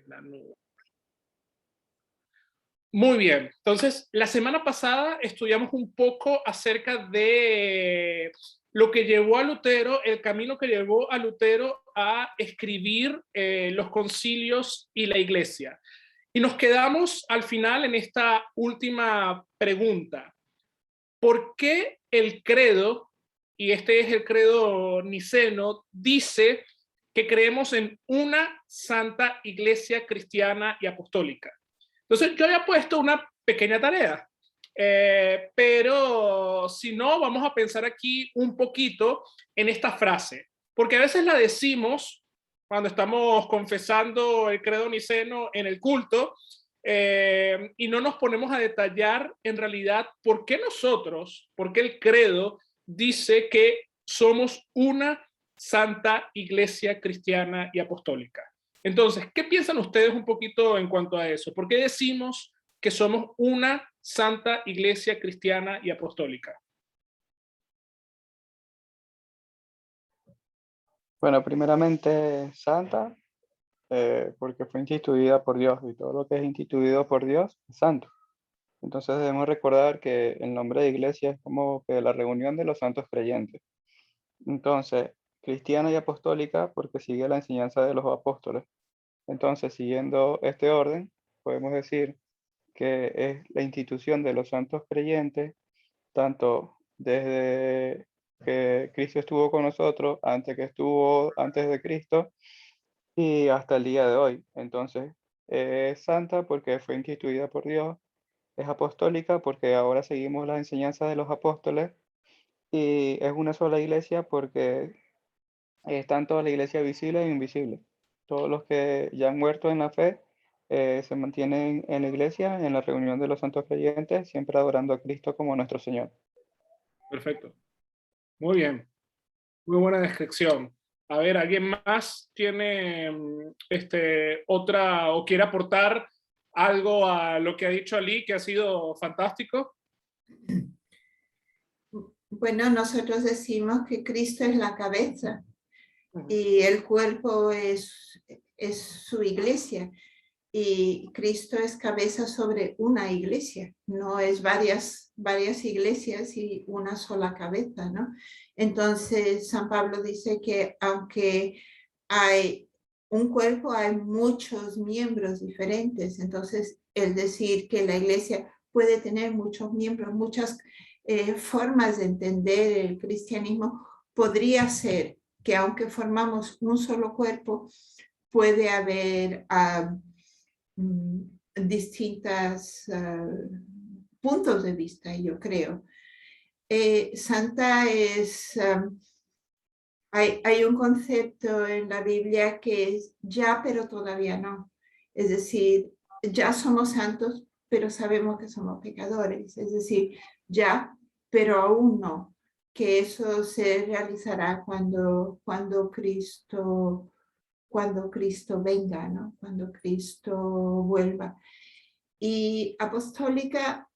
La nube. Muy bien, entonces la semana pasada estudiamos un poco acerca de lo que llevó a Lutero, el camino que llevó a Lutero a escribir los concilios y la iglesia. Y nos quedamos al final en esta última pregunta. ¿Por qué el credo, y este es el credo niceno, dice que creemos en una santa iglesia cristiana y apostólica? Entonces yo había puesto una pequeña tarea, pero si no, vamos a pensar aquí un poquito en esta frase, porque a veces la decimos cuando estamos confesando el credo niceno en el culto, y no nos ponemos a detallar en realidad por qué el credo dice que somos una santa iglesia cristiana y apostólica. Entonces, ¿qué piensan ustedes un poquito en cuanto a eso? ¿Por qué decimos que somos una santa iglesia cristiana y apostólica? Bueno, primeramente santa, porque fue instituida por Dios y todo lo que es instituido por Dios es santo. Entonces debemos recordar que el nombre de iglesia es como que la reunión de los santos creyentes. Entonces, cristiana y apostólica porque sigue la enseñanza de los apóstoles. Entonces, siguiendo este orden, podemos decir que es la institución de los santos creyentes, tanto desde que Cristo estuvo con nosotros, antes de Cristo y hasta el día de hoy. Entonces, es santa porque fue instituida por Dios, es apostólica porque ahora seguimos las enseñanzas de los apóstoles y es una sola iglesia porque es tanto la iglesia visible e invisible. Todos los que ya han muerto en la fe se mantienen en la iglesia, en la reunión de los santos creyentes, siempre adorando a Cristo como nuestro Señor. Perfecto. Muy bien. Muy buena descripción. A ver, ¿alguien más tiene otra o quiere aportar algo a lo que ha dicho Ali, que ha sido fantástico? Bueno, nosotros decimos que Cristo es la cabeza y el cuerpo es su iglesia. Y Cristo es cabeza sobre una iglesia, no es varias iglesias y una sola cabeza, ¿no? Entonces, San Pablo dice que aunque hay un cuerpo, hay muchos miembros diferentes. Entonces, el decir que la iglesia puede tener muchos miembros, muchas formas de entender el cristianismo, podría ser que aunque formamos un solo cuerpo, puede haber distintos puntos de vista, yo creo. Santa es, hay un concepto en la Biblia que es ya, pero todavía no. Es decir, ya somos santos, pero sabemos que somos pecadores. Es decir, ya, pero aún no. Que eso se realizará cuando Cristo venga, ¿no? Cuando Cristo vuelva. Y apostólica,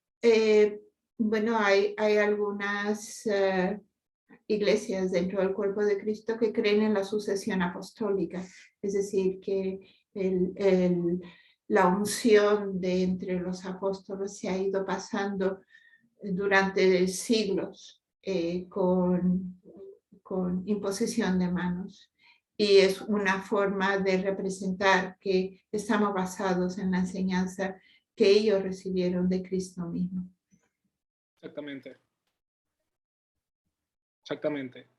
bueno, hay algunas iglesias dentro del cuerpo de Cristo que creen en la sucesión apostólica, es decir, que la unción de entre los apóstoles se ha ido pasando durante siglos con imposición de manos. Y es una forma de representar que estamos basados en la enseñanza que ellos recibieron de Cristo mismo. Exactamente. Exactamente.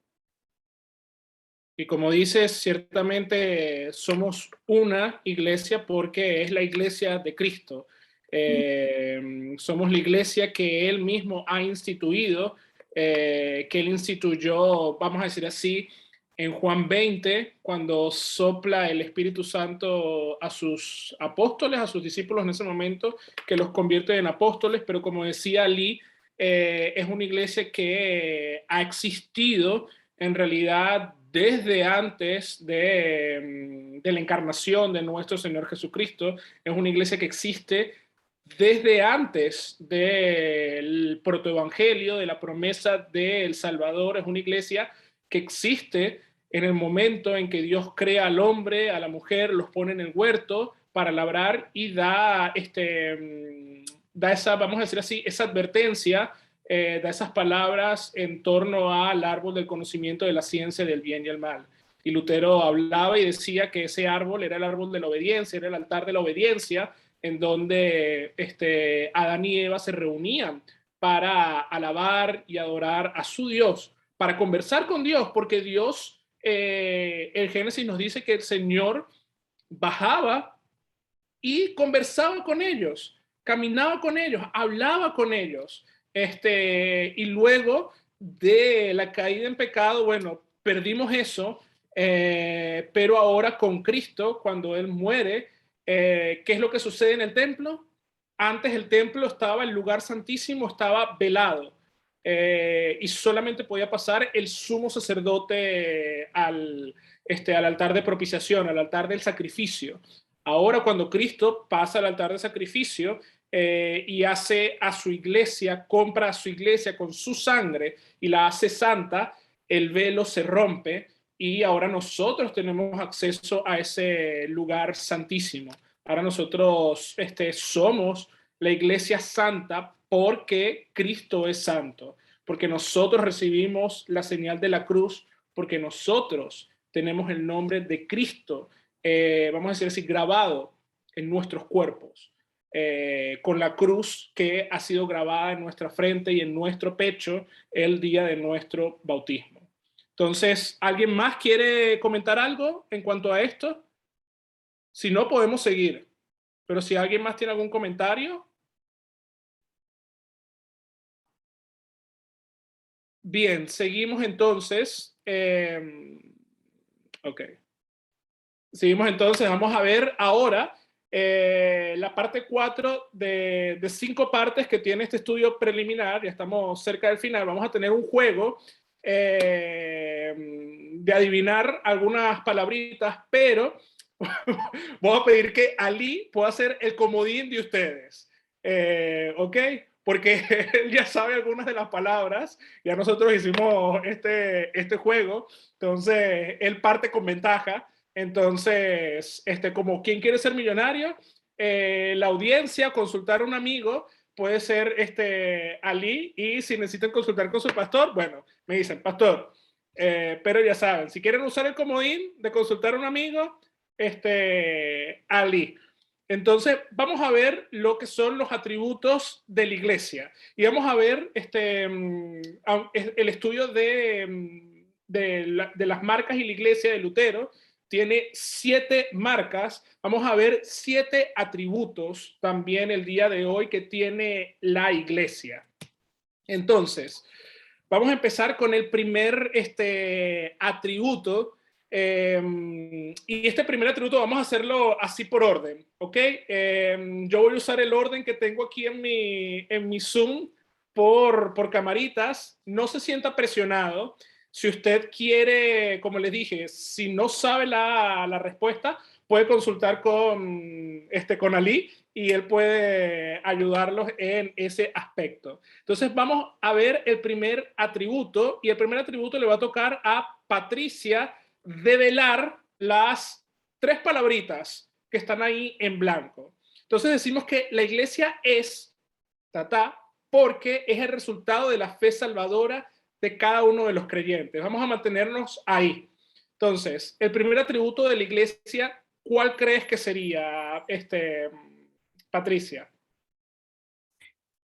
Y como dices, ciertamente somos una iglesia porque es la iglesia de Cristo. Somos la iglesia que Él mismo ha instituido, que Él instituyó, vamos a decir así, en Juan 20, cuando sopla el Espíritu Santo a sus apóstoles, a sus discípulos en ese momento, que los convierte en apóstoles, pero como decía Ali, es una iglesia que ha existido en realidad desde antes de la encarnación de nuestro Señor Jesucristo. Es una iglesia que existe desde antes del protoevangelio, de la promesa del Salvador. Es una iglesia que existe en el momento en que Dios crea al hombre, a la mujer, los pone en el huerto para labrar y da esa, vamos a decir así, esa advertencia, da esas palabras en torno al árbol del conocimiento de la ciencia del bien y el mal. Y Lutero hablaba y decía que ese árbol era el árbol de la obediencia, era el altar de la obediencia, en donde Adán y Eva se reunían para alabar y adorar a su Dios, para conversar con Dios, porque Dios, el Génesis nos dice que el Señor bajaba y conversaba con ellos, caminaba con ellos, hablaba con ellos. Y luego de la caída en pecado, bueno, perdimos eso, pero ahora con Cristo, cuando Él muere, ¿qué es lo que sucede en el templo? Antes el templo estaba, el lugar santísimo estaba velado, y solamente podía pasar el sumo sacerdote al altar de propiciación, al altar del sacrificio. Ahora cuando Cristo pasa al altar de sacrificio y hace a su iglesia, compra a su iglesia con su sangre y la hace santa, el velo se rompe y ahora nosotros tenemos acceso a ese lugar santísimo. Ahora nosotros somos la iglesia santa porque Cristo es santo, porque nosotros recibimos la señal de la cruz, porque nosotros tenemos el nombre de Cristo, vamos a decir así, grabado en nuestros cuerpos, con la cruz que ha sido grabada en nuestra frente y en nuestro pecho el día de nuestro bautismo. Entonces, ¿alguien más quiere comentar algo en cuanto a esto? Si no, podemos seguir. Pero si alguien más tiene algún comentario. Bien, seguimos entonces. Ok. Seguimos entonces, vamos a ver ahora la parte 4 de 5 partes que tiene este estudio preliminar. Ya estamos cerca del final. Vamos a tener un juego de adivinar algunas palabritas, pero voy a pedir que Ali pueda ser el comodín de ustedes. ¿Ok? Porque él ya sabe algunas de las palabras. Ya nosotros hicimos este juego. Entonces, él parte con ventaja. Entonces, como ¿quién quiere ser millonario? La audiencia, consultar a un amigo, puede ser Ali, y si necesitan consultar con su pastor, bueno, me dicen, pastor, pero ya saben, si quieren usar el comodín de consultar a un amigo, Ali. Entonces, vamos a ver lo que son los atributos de la iglesia. Y vamos a ver el estudio de las marcas y la iglesia de Lutero. Tiene 7 marcas. Vamos a ver 7 atributos también el día de hoy que tiene la iglesia. Entonces, vamos a empezar con el primer atributo. Y este primer atributo vamos a hacerlo así por orden, ¿ok? Yo voy a usar el orden que tengo aquí en mi Zoom por camaritas. No se sienta presionado. Si usted quiere, como les dije, si no sabe la respuesta, puede consultar con Ali y él puede ayudarlos en ese aspecto. Entonces vamos a ver el primer atributo, y el primer atributo le va a tocar a Patricia develar las 3 palabritas que están ahí en blanco. Entonces decimos que la iglesia es porque es el resultado de la fe salvadora de cada uno de los creyentes. Vamos a mantenernos ahí. Entonces, el primer atributo de la iglesia, ¿cuál crees que sería, Patricia?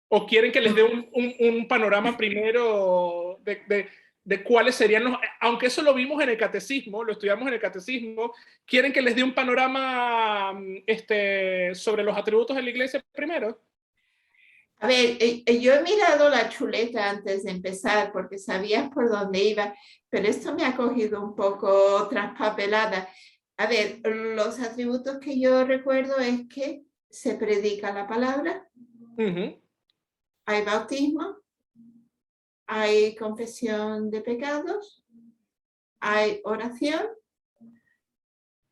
¿O quieren que les dé un panorama primero de cuáles serían los... Aunque eso lo vimos en el catecismo, lo estudiamos en el catecismo, ¿quieren que les dé un panorama sobre los atributos de la iglesia primero? A ver, yo he mirado la chuleta antes de empezar porque sabías por dónde iba, pero esto me ha cogido un poco traspapelada. A ver, los atributos que yo recuerdo es que se predica la palabra, hay bautismo, hay confesión de pecados, hay oración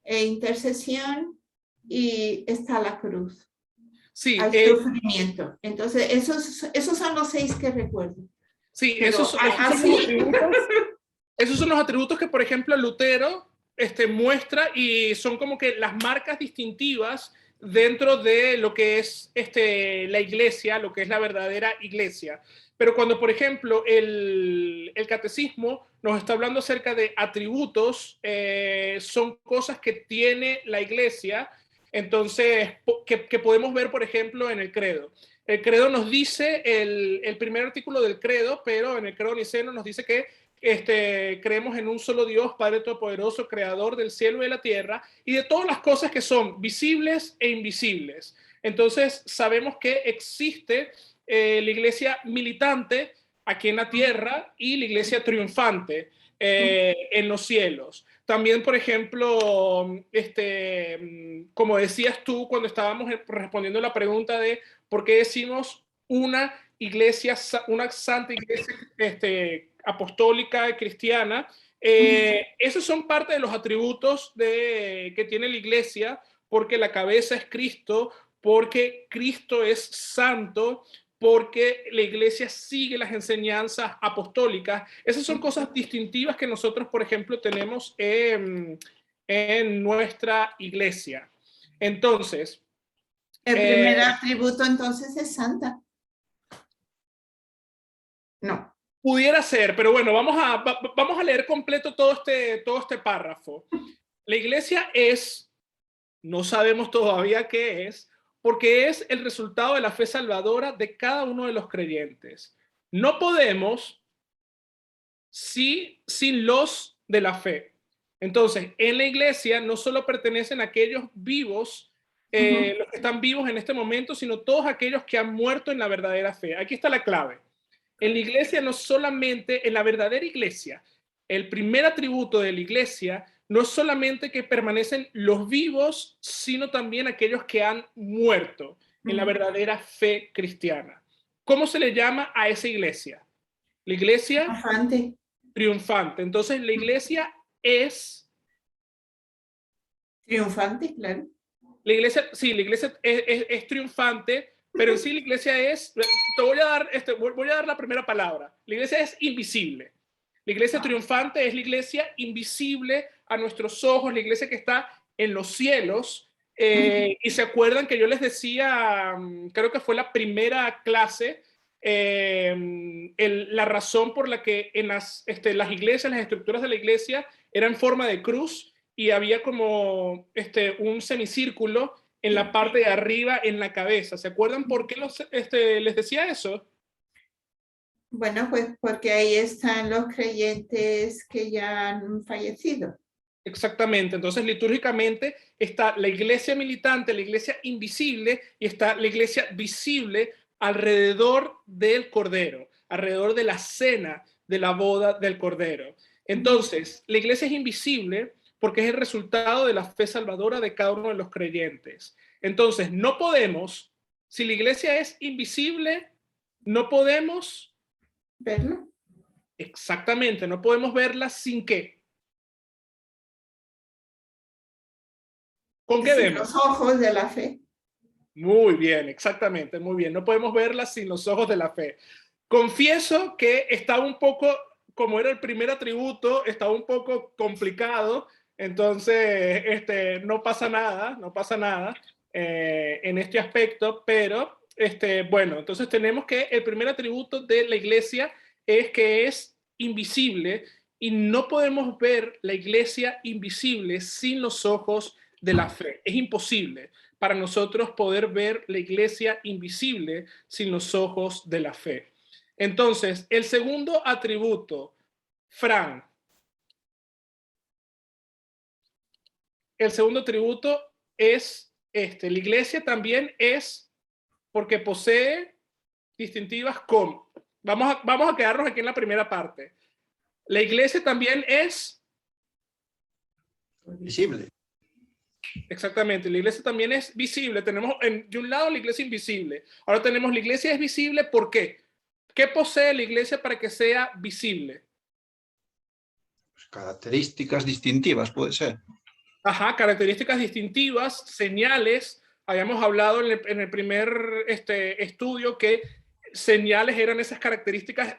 e intercesión, y está la cruz. Sí, al sufrimiento. Entonces, esos son los 6 que recuerdo. Sí, pero esos son así... los atributos. Esos son los atributos que, por ejemplo, Lutero muestra y son como que las marcas distintivas dentro de lo que es la iglesia, lo que es la verdadera iglesia. Pero cuando, por ejemplo, el catecismo nos está hablando acerca de atributos, son cosas que tiene la iglesia, entonces, que podemos ver, por ejemplo, en el credo. El credo nos dice, el primer artículo del credo, pero en el credo niceno nos dice que creemos en un solo Dios, Padre Todopoderoso, Creador del cielo y de la tierra, y de todas las cosas que son visibles e invisibles. Entonces, sabemos que existe la iglesia militante aquí en la tierra y la iglesia triunfante en los cielos. También, por ejemplo, como decías tú cuando estábamos respondiendo la pregunta de por qué decimos una iglesia, una santa iglesia apostólica cristiana, esos son parte de los atributos que tiene la iglesia, porque la cabeza es Cristo, porque Cristo es santo, porque la iglesia sigue las enseñanzas apostólicas. Esas son cosas distintivas que nosotros, por ejemplo, tenemos en nuestra iglesia. Entonces, el primer atributo entonces es santa. No. Pudiera ser, pero bueno, vamos a leer completo todo este párrafo. La iglesia es, no sabemos todavía qué es, porque es el resultado de la fe salvadora de cada uno de los creyentes. No podemos sin los de la fe. Entonces, en la iglesia no solo pertenecen aquellos vivos, los que están vivos en este momento, sino todos aquellos que han muerto en la verdadera fe. Aquí está la clave. En la iglesia no solamente, en la verdadera iglesia, el primer atributo de la iglesia no es solamente que permanecen los vivos, sino también aquellos que han muerto en la verdadera fe cristiana. ¿Cómo se le llama a esa iglesia? La iglesia triunfante. Triunfante. Entonces, la iglesia es... Triunfante, claro. La iglesia, sí, la iglesia es triunfante, pero en sí la iglesia es... Te voy a dar la primera palabra. La iglesia es invisible. La iglesia triunfante es la iglesia invisible a nuestros ojos, la iglesia que está en los cielos. Y se acuerdan que yo les decía, creo que fue la primera clase, la razón por la que en las iglesias, las estructuras de la iglesia eran en forma de cruz y había como un semicírculo en la parte de arriba en la cabeza. ¿Se acuerdan por qué les decía eso? Bueno, pues porque ahí están los creyentes que ya han fallecido. Exactamente, entonces litúrgicamente está la iglesia militante, la iglesia invisible y está la iglesia visible alrededor del Cordero, alrededor de la cena de la boda del Cordero. Entonces, la iglesia es invisible porque es el resultado de la fe salvadora de cada uno de los creyentes. Entonces, no podemos, si la iglesia es invisible, no podemos verla. Exactamente, no podemos verla sin qué. ¿Con qué vemos? Los ojos de la fe. Muy bien, exactamente, muy bien. No podemos verla sin los ojos de la fe. Confieso que estaba un poco, como era el primer atributo, estaba un poco complicado, entonces no pasa nada en este aspecto, pero bueno, entonces tenemos que el primer atributo de la iglesia es que es invisible y no podemos ver la iglesia invisible sin los ojos de la fe. Es imposible para nosotros poder ver la iglesia invisible sin los ojos de la fe. Entonces, el segundo atributo, Fran. El segundo atributo es la iglesia también es porque posee distintivas como. Vamos a quedarnos aquí en la primera parte. La iglesia también es visible. Exactamente, la iglesia también es visible. Tenemos de un lado la iglesia invisible. Ahora tenemos la iglesia es visible, ¿por qué? ¿Qué posee la iglesia para que sea visible? Pues características distintivas, puede ser. Ajá, características distintivas, señales. Habíamos hablado en el primer estudio que señales eran esas características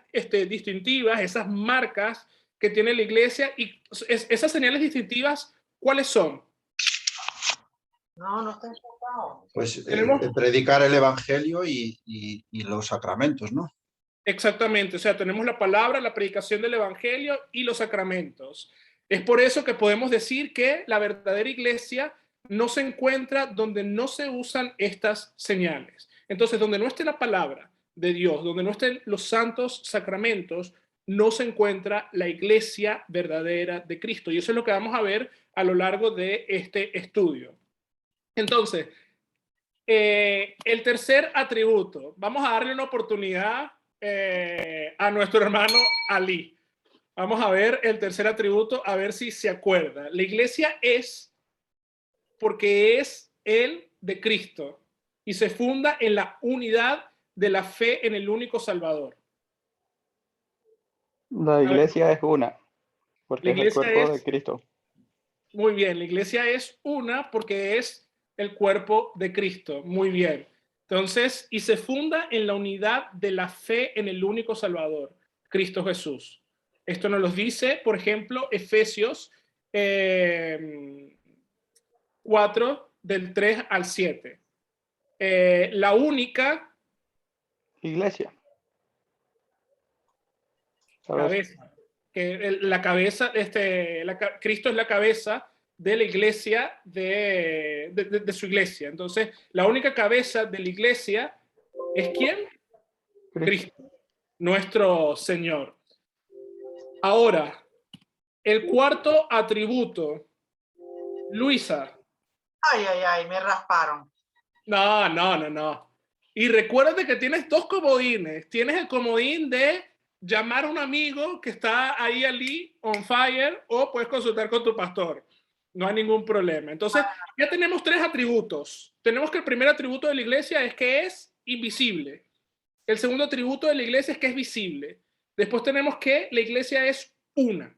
distintivas, esas marcas que tiene la iglesia. Y esas señales distintivas, ¿cuáles son? No está enfocado. Pues Tenemos- predicar el evangelio y los sacramentos, ¿no? Exactamente, o sea, tenemos la palabra, la predicación del evangelio y los sacramentos. Es por eso que podemos decir que la verdadera iglesia no se encuentra donde no se usan estas señales. Entonces, donde no esté la palabra de Dios, donde no estén los santos sacramentos, no se encuentra la iglesia verdadera de Cristo. Y eso es lo que vamos a ver a lo largo de este estudio. Entonces, el tercer atributo, vamos a darle una oportunidad a nuestro hermano Ali. Vamos a ver el tercer atributo, a ver si se acuerda. La iglesia es porque es el de Cristo y se funda en la unidad de la fe en el único Salvador. La iglesia es una, porque La es el iglesia cuerpo de es, Cristo. muy bien, la iglesia es una porque es el cuerpo de Cristo. Muy bien. Entonces, y se funda en la unidad de la fe en el único Salvador, Cristo Jesús. Esto nos lo dice, por ejemplo, Efesios 4, del 3 al 7. La única Iglesia. ¿Sabes? cabeza, la cabeza, Cristo es la cabeza de la iglesia, de su iglesia. Entonces, la única cabeza de la iglesia es ¿quién? Cristo, nuestro Señor. Ahora, el cuarto atributo, Luisa. Ay, me rasparon. No. Y recuérdate que tienes dos comodines. Tienes el comodín de llamar a un amigo que está ahí on fire, o puedes consultar con tu pastor. No hay ningún problema. Entonces, ya tenemos tres atributos. Tenemos que el primer atributo de la iglesia es que es invisible. El segundo atributo de la iglesia es que es visible. Después tenemos que la iglesia es una.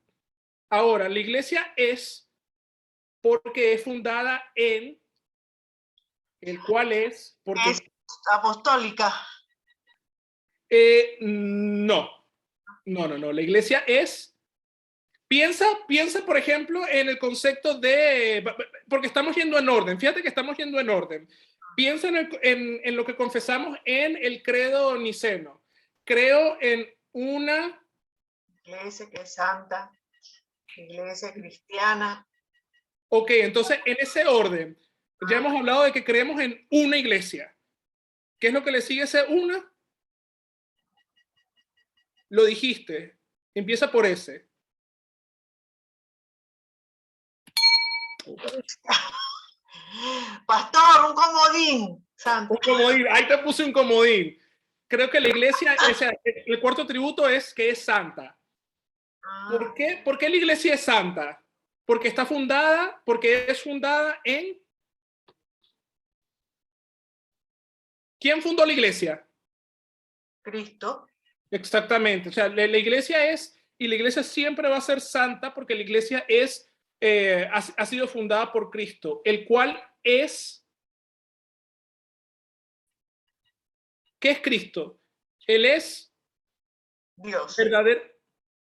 Ahora, la iglesia es porque es fundada en el cual es porque Es apostólica. no. La iglesia es, piensa, por ejemplo, en el concepto de, porque estamos yendo en orden, fíjate que estamos yendo en orden. Piensa en lo que confesamos en el credo niceno. Creo en una Iglesia que es santa, iglesia cristiana. Ok, entonces en ese orden, ya hemos hablado de que creemos en una iglesia. ¿Qué es lo que le sigue a ese una? Lo dijiste. Empieza por ese. Pastor, un comodín. Santo. Un comodín. Ahí te puse un comodín. Creo que la iglesia, o sea, el cuarto atributo es que es santa. ¿Por qué? ¿Por qué la iglesia es santa? Porque está fundada, porque es fundada en... ¿Quién fundó la iglesia? Cristo. Exactamente. O sea, la iglesia es, y la iglesia siempre va a ser santa porque la iglesia es, ha sido fundada por Cristo, el cual es... ¿Qué es Cristo? Él es Dios. verdadero.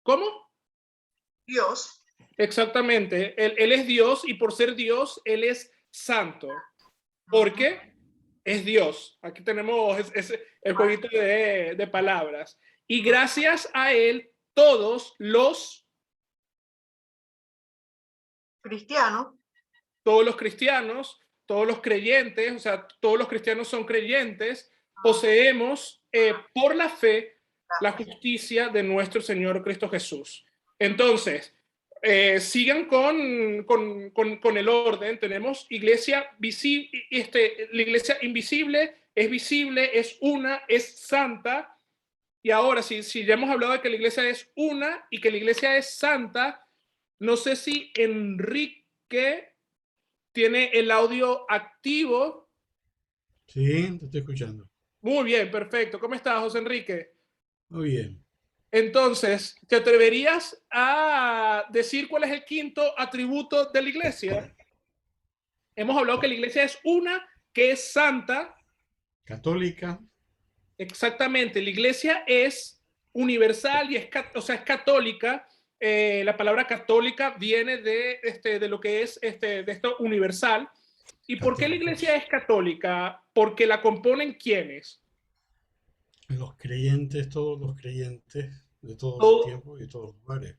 ¿Cómo? Dios. Exactamente. Él es Dios y por ser Dios, Él es santo. Porque es Dios. Aquí tenemos el jueguito de palabras. Y gracias a Él, todos los Cristiano. todos los cristianos, todos los creyentes, o sea, todos los cristianos son creyentes, poseemos por la fe la justicia de nuestro Señor Cristo Jesús. Entonces, sigan con el orden. Tenemos iglesia visible, la iglesia invisible, es una, es santa. Y ahora, si ya hemos hablado de que la iglesia es una y que la iglesia es santa, no sé si Enrique tiene el audio activo. Sí, te estoy escuchando. Muy bien, perfecto. ¿Cómo estás, José Enrique? Muy bien. Entonces, ¿te atreverías a decir cuál es el quinto atributo de la iglesia? Hemos hablado que la iglesia es una, que es santa. Católica. Exactamente, la iglesia es universal y es católica. la palabra católica viene de lo que es de esto universal. ¿Y por qué la iglesia es católica? Porque la componen ¿quiénes? Los creyentes, todos los creyentes de todos los Todo, tiempos y todos los lugares.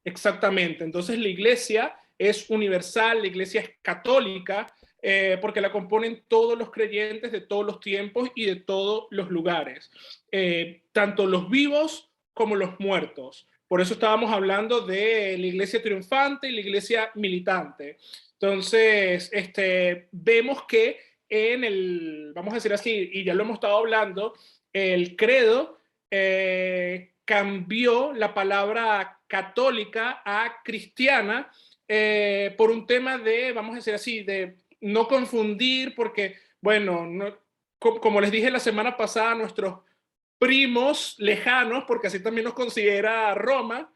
exactamente. Entonces la iglesia es universal, la iglesia es católica, porque la componen todos los creyentes de todos los tiempos y de todos los lugares, tanto los vivos como los muertos. Por eso estábamos hablando de la iglesia triunfante y la iglesia militante. Entonces, vemos que vamos a decir así, y ya lo hemos estado hablando, el credo cambió la palabra católica a cristiana, por un tema de, vamos a decir así, de no confundir, porque, bueno, como les dije la semana pasada, nuestros primos lejanos, porque así también nos considera Roma,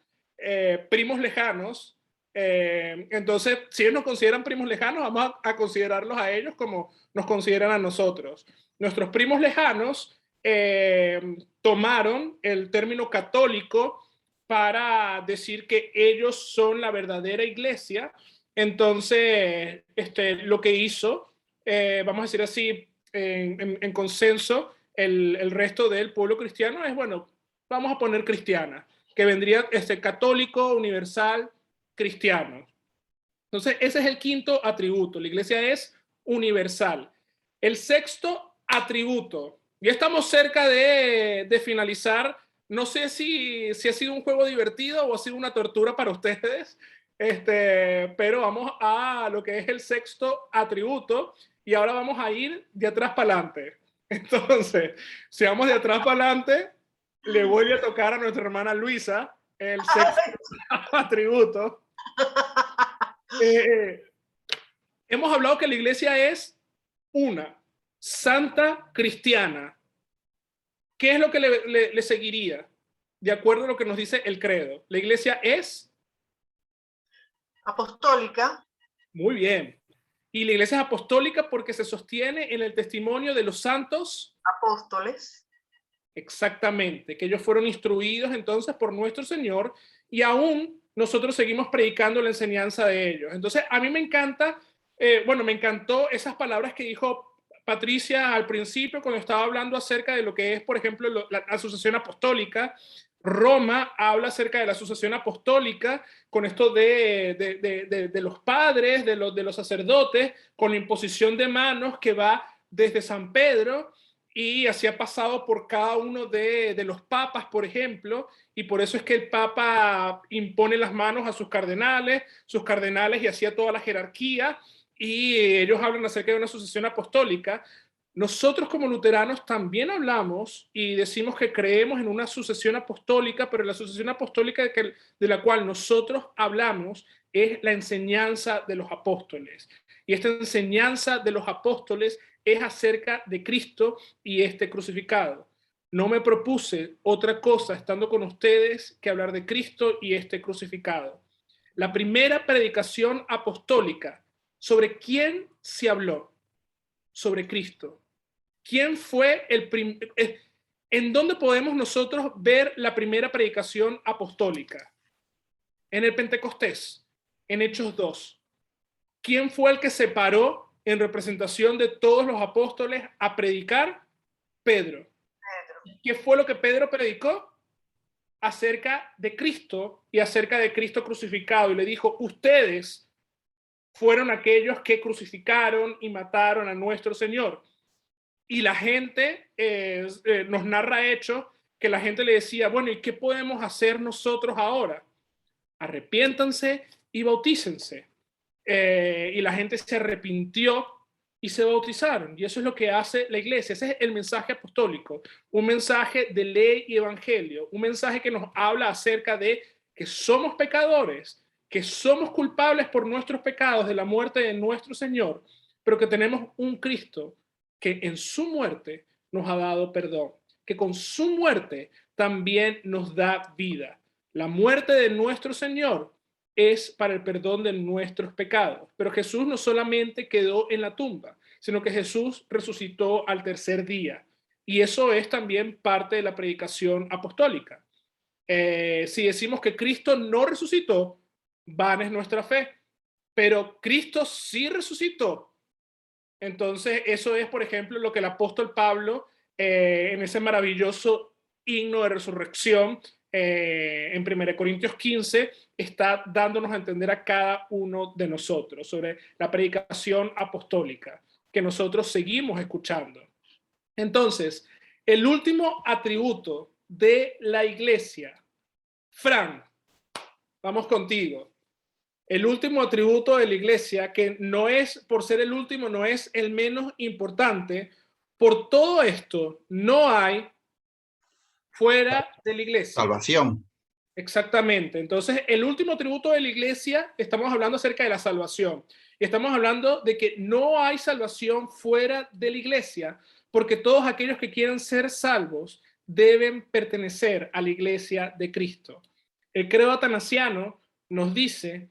primos lejanos. Entonces, si ellos nos consideran primos lejanos, vamos a considerarlos a ellos como nos consideran a nosotros. Nuestros primos lejanos tomaron el término católico para decir que ellos son la verdadera iglesia. Entonces, lo que hizo, vamos a decir así, en consenso, el resto del pueblo cristiano es, bueno, vamos a poner cristiana, que vendría católico, universal, cristiano. Entonces, ese es el quinto atributo. La iglesia es universal. El sexto atributo, ya estamos cerca de finalizar. No sé si ha sido un juego divertido o ha sido una tortura para ustedes, pero vamos a lo que es el sexto atributo y ahora vamos a ir de atrás para adelante. Entonces, si vamos de atrás para adelante, le vuelve a tocar a nuestra hermana Luisa el sexto atributo. Hemos hablado que la iglesia es una, santa, cristiana. ¿Qué es lo que le seguiría? De acuerdo a lo que nos dice el credo. La iglesia es apostólica. Muy bien. Y la iglesia es apostólica porque se sostiene en el testimonio de los santos Apóstoles. Exactamente, que ellos fueron instruidos entonces por nuestro Señor y aún nosotros seguimos predicando la enseñanza de ellos. Entonces, a mí me encanta, me encantó esas palabras que dijo Patricia al principio cuando estaba hablando acerca de lo que es, por ejemplo, la asociación apostólica. Roma habla acerca de la asociación apostólica con esto de los padres, de los sacerdotes, con la imposición de manos que va desde San Pedro y así ha pasado por cada uno de los papas, por ejemplo, y por eso es que el papa impone las manos a sus cardenales y así a toda la jerarquía, y ellos hablan acerca de una sucesión apostólica. Nosotros como luteranos también hablamos y decimos que creemos en una sucesión apostólica, pero la sucesión apostólica de la cual nosotros hablamos es la enseñanza de los apóstoles. Y esta enseñanza de los apóstoles es acerca de Cristo y crucificado. No me propuse otra cosa estando con ustedes que hablar de Cristo y crucificado. La primera predicación apostólica, ¿sobre quién se habló? Sobre Cristo. ¿Quién fue ¿En dónde podemos nosotros ver la primera predicación apostólica? En el Pentecostés, en Hechos 2. ¿Quién fue el que se paró en representación de todos los apóstoles a predicar? Pedro. ¿Qué fue lo que Pedro predicó? Acerca de Cristo y acerca de Cristo crucificado. Y le dijo, ustedes fueron aquellos que crucificaron y mataron a nuestro Señor. Y la gente nos narra Hechos que la gente le decía, bueno, ¿y qué podemos hacer nosotros ahora? Arrepiéntanse y bautícense. Y la gente se arrepintió y se bautizaron. Y eso es lo que hace la iglesia. Ese es el mensaje apostólico, un mensaje de ley y evangelio, un mensaje que nos habla acerca de que somos pecadores, que somos culpables por nuestros pecados de la muerte de nuestro Señor, pero que tenemos un Cristo que en su muerte nos ha dado perdón, que con su muerte también nos da vida. La muerte de nuestro Señor es para el perdón de nuestros pecados. Pero Jesús no solamente quedó en la tumba, sino que Jesús resucitó al tercer día. Y eso es también parte de la predicación apostólica. Si decimos que Cristo no resucitó, vana es nuestra fe, pero Cristo sí resucitó. Entonces, eso es, por ejemplo, lo que el apóstol Pablo, en ese maravilloso himno de resurrección, en 1 Corintios 15, está dándonos a entender a cada uno de nosotros sobre la predicación apostólica que nosotros seguimos escuchando. Entonces, el último atributo de la iglesia, Fran, vamos contigo. El último atributo de la iglesia, que no es, por ser el último, no es el menos importante, por todo esto no hay fuera de la iglesia. Salvación. Exactamente. Entonces, el último atributo de la iglesia, estamos hablando acerca de la salvación. Y estamos hablando de que no hay salvación fuera de la iglesia, porque todos aquellos que quieran ser salvos deben pertenecer a la iglesia de Cristo. El credo atanasiano nos dice,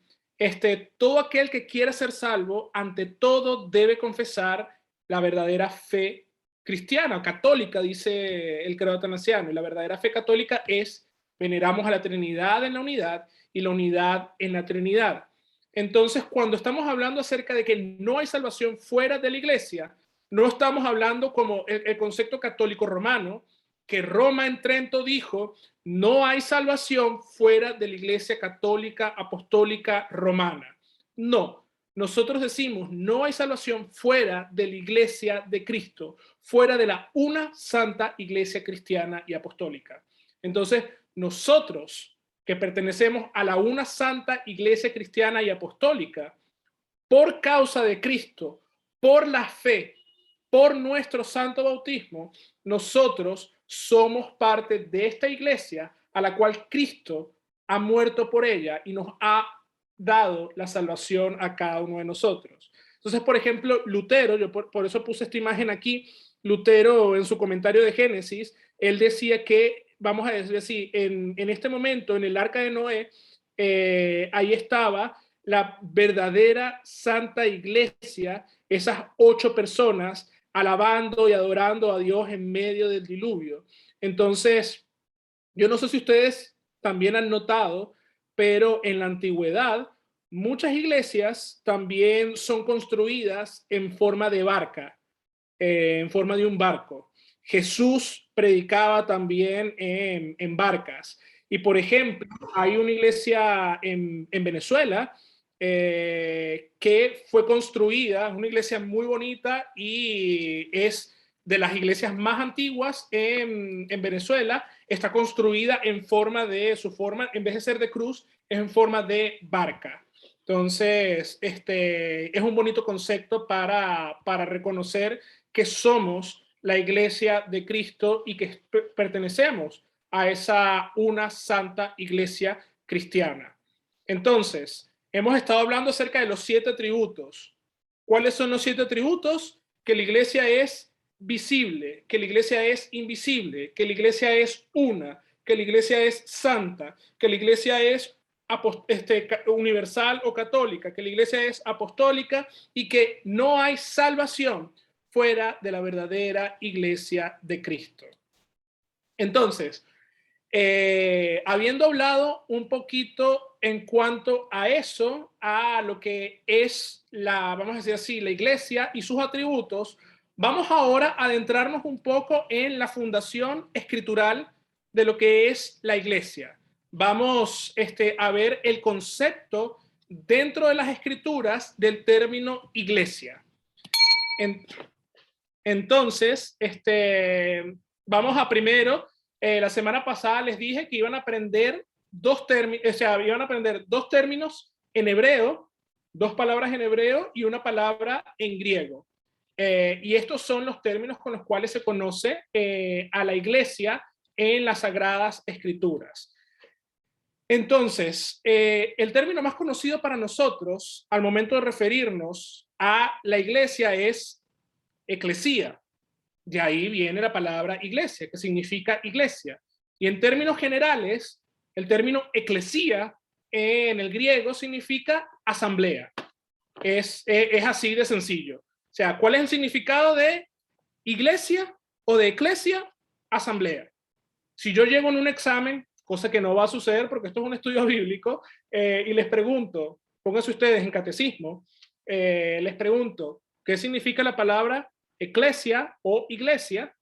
todo aquel que quiera ser salvo, ante todo debe confesar la verdadera fe cristiana, católica, dice el credo atanasiano. Y la verdadera fe católica es: veneramos a la Trinidad en la unidad y la unidad en la Trinidad. Entonces, cuando estamos hablando acerca de que no hay salvación fuera de la iglesia, no estamos hablando como el concepto católico romano, que Roma en Trento dijo, no hay salvación fuera de la iglesia católica apostólica romana. No, nosotros decimos, no hay salvación fuera de la iglesia de Cristo, fuera de la una santa iglesia cristiana y apostólica. Entonces, nosotros que pertenecemos a la una santa iglesia cristiana y apostólica, por causa de Cristo, por la fe, por nuestro santo bautismo, nosotros somos parte de esta iglesia a la cual Cristo ha muerto por ella y nos ha dado la salvación a cada uno de nosotros. Entonces, por ejemplo, Lutero, yo por eso puse esta imagen aquí, Lutero en su comentario de Génesis, él decía que, vamos a decir así, en este momento, en el arca de Noé, ahí estaba la verdadera santa iglesia, esas 8 personas alabando y adorando a Dios en medio del diluvio. Entonces, yo no sé si ustedes también han notado, pero en la antigüedad muchas iglesias también son construidas en forma de barca, en forma de un barco. Jesús predicaba también en barcas. Y por ejemplo, hay una iglesia en Venezuela que fue construida, una iglesia muy bonita y es de las iglesias más antiguas en Venezuela. Está construida en forma de, su forma, en vez de ser de cruz, es en forma de barca. Entonces, es un bonito concepto para reconocer que somos la iglesia de Cristo y que pertenecemos a esa una santa iglesia cristiana. Entonces, hemos estado hablando acerca de los 7 atributos. ¿Cuáles son los 7 atributos? Que la iglesia es visible, que la iglesia es invisible, que la iglesia es una, que la iglesia es santa, que la iglesia es universal o católica, que la iglesia es apostólica y que no hay salvación fuera de la verdadera iglesia de Cristo. Entonces, habiendo hablado un poquito en cuanto a eso, a lo que es vamos a decir así, la iglesia y sus atributos, vamos ahora a adentrarnos un poco en la fundación escritural de lo que es la iglesia. Vamos a ver el concepto dentro de las escrituras del término iglesia. Entonces, vamos a primero, la semana pasada les dije que iban a aprender 2 términos, o sea, iban a aprender 2 términos en hebreo, 2 palabras en hebreo y una palabra en griego. Y estos son los términos con los cuales se conoce a la iglesia en las Sagradas Escrituras. Entonces, el término más conocido para nosotros al momento de referirnos a la iglesia es eclesía. De ahí viene la palabra iglesia, que significa iglesia. Y en términos generales, el término eclesía en el griego significa asamblea. Es así de sencillo. O sea, ¿cuál es el significado de iglesia o de eclesia? Asamblea. Si yo llego en un examen cosa que no va a suceder porque esto es un estudio bíblico, y les pregunto, pónganse ustedes en catecismo, les pregunto, ¿qué significa la palabra eclesia o iglesia?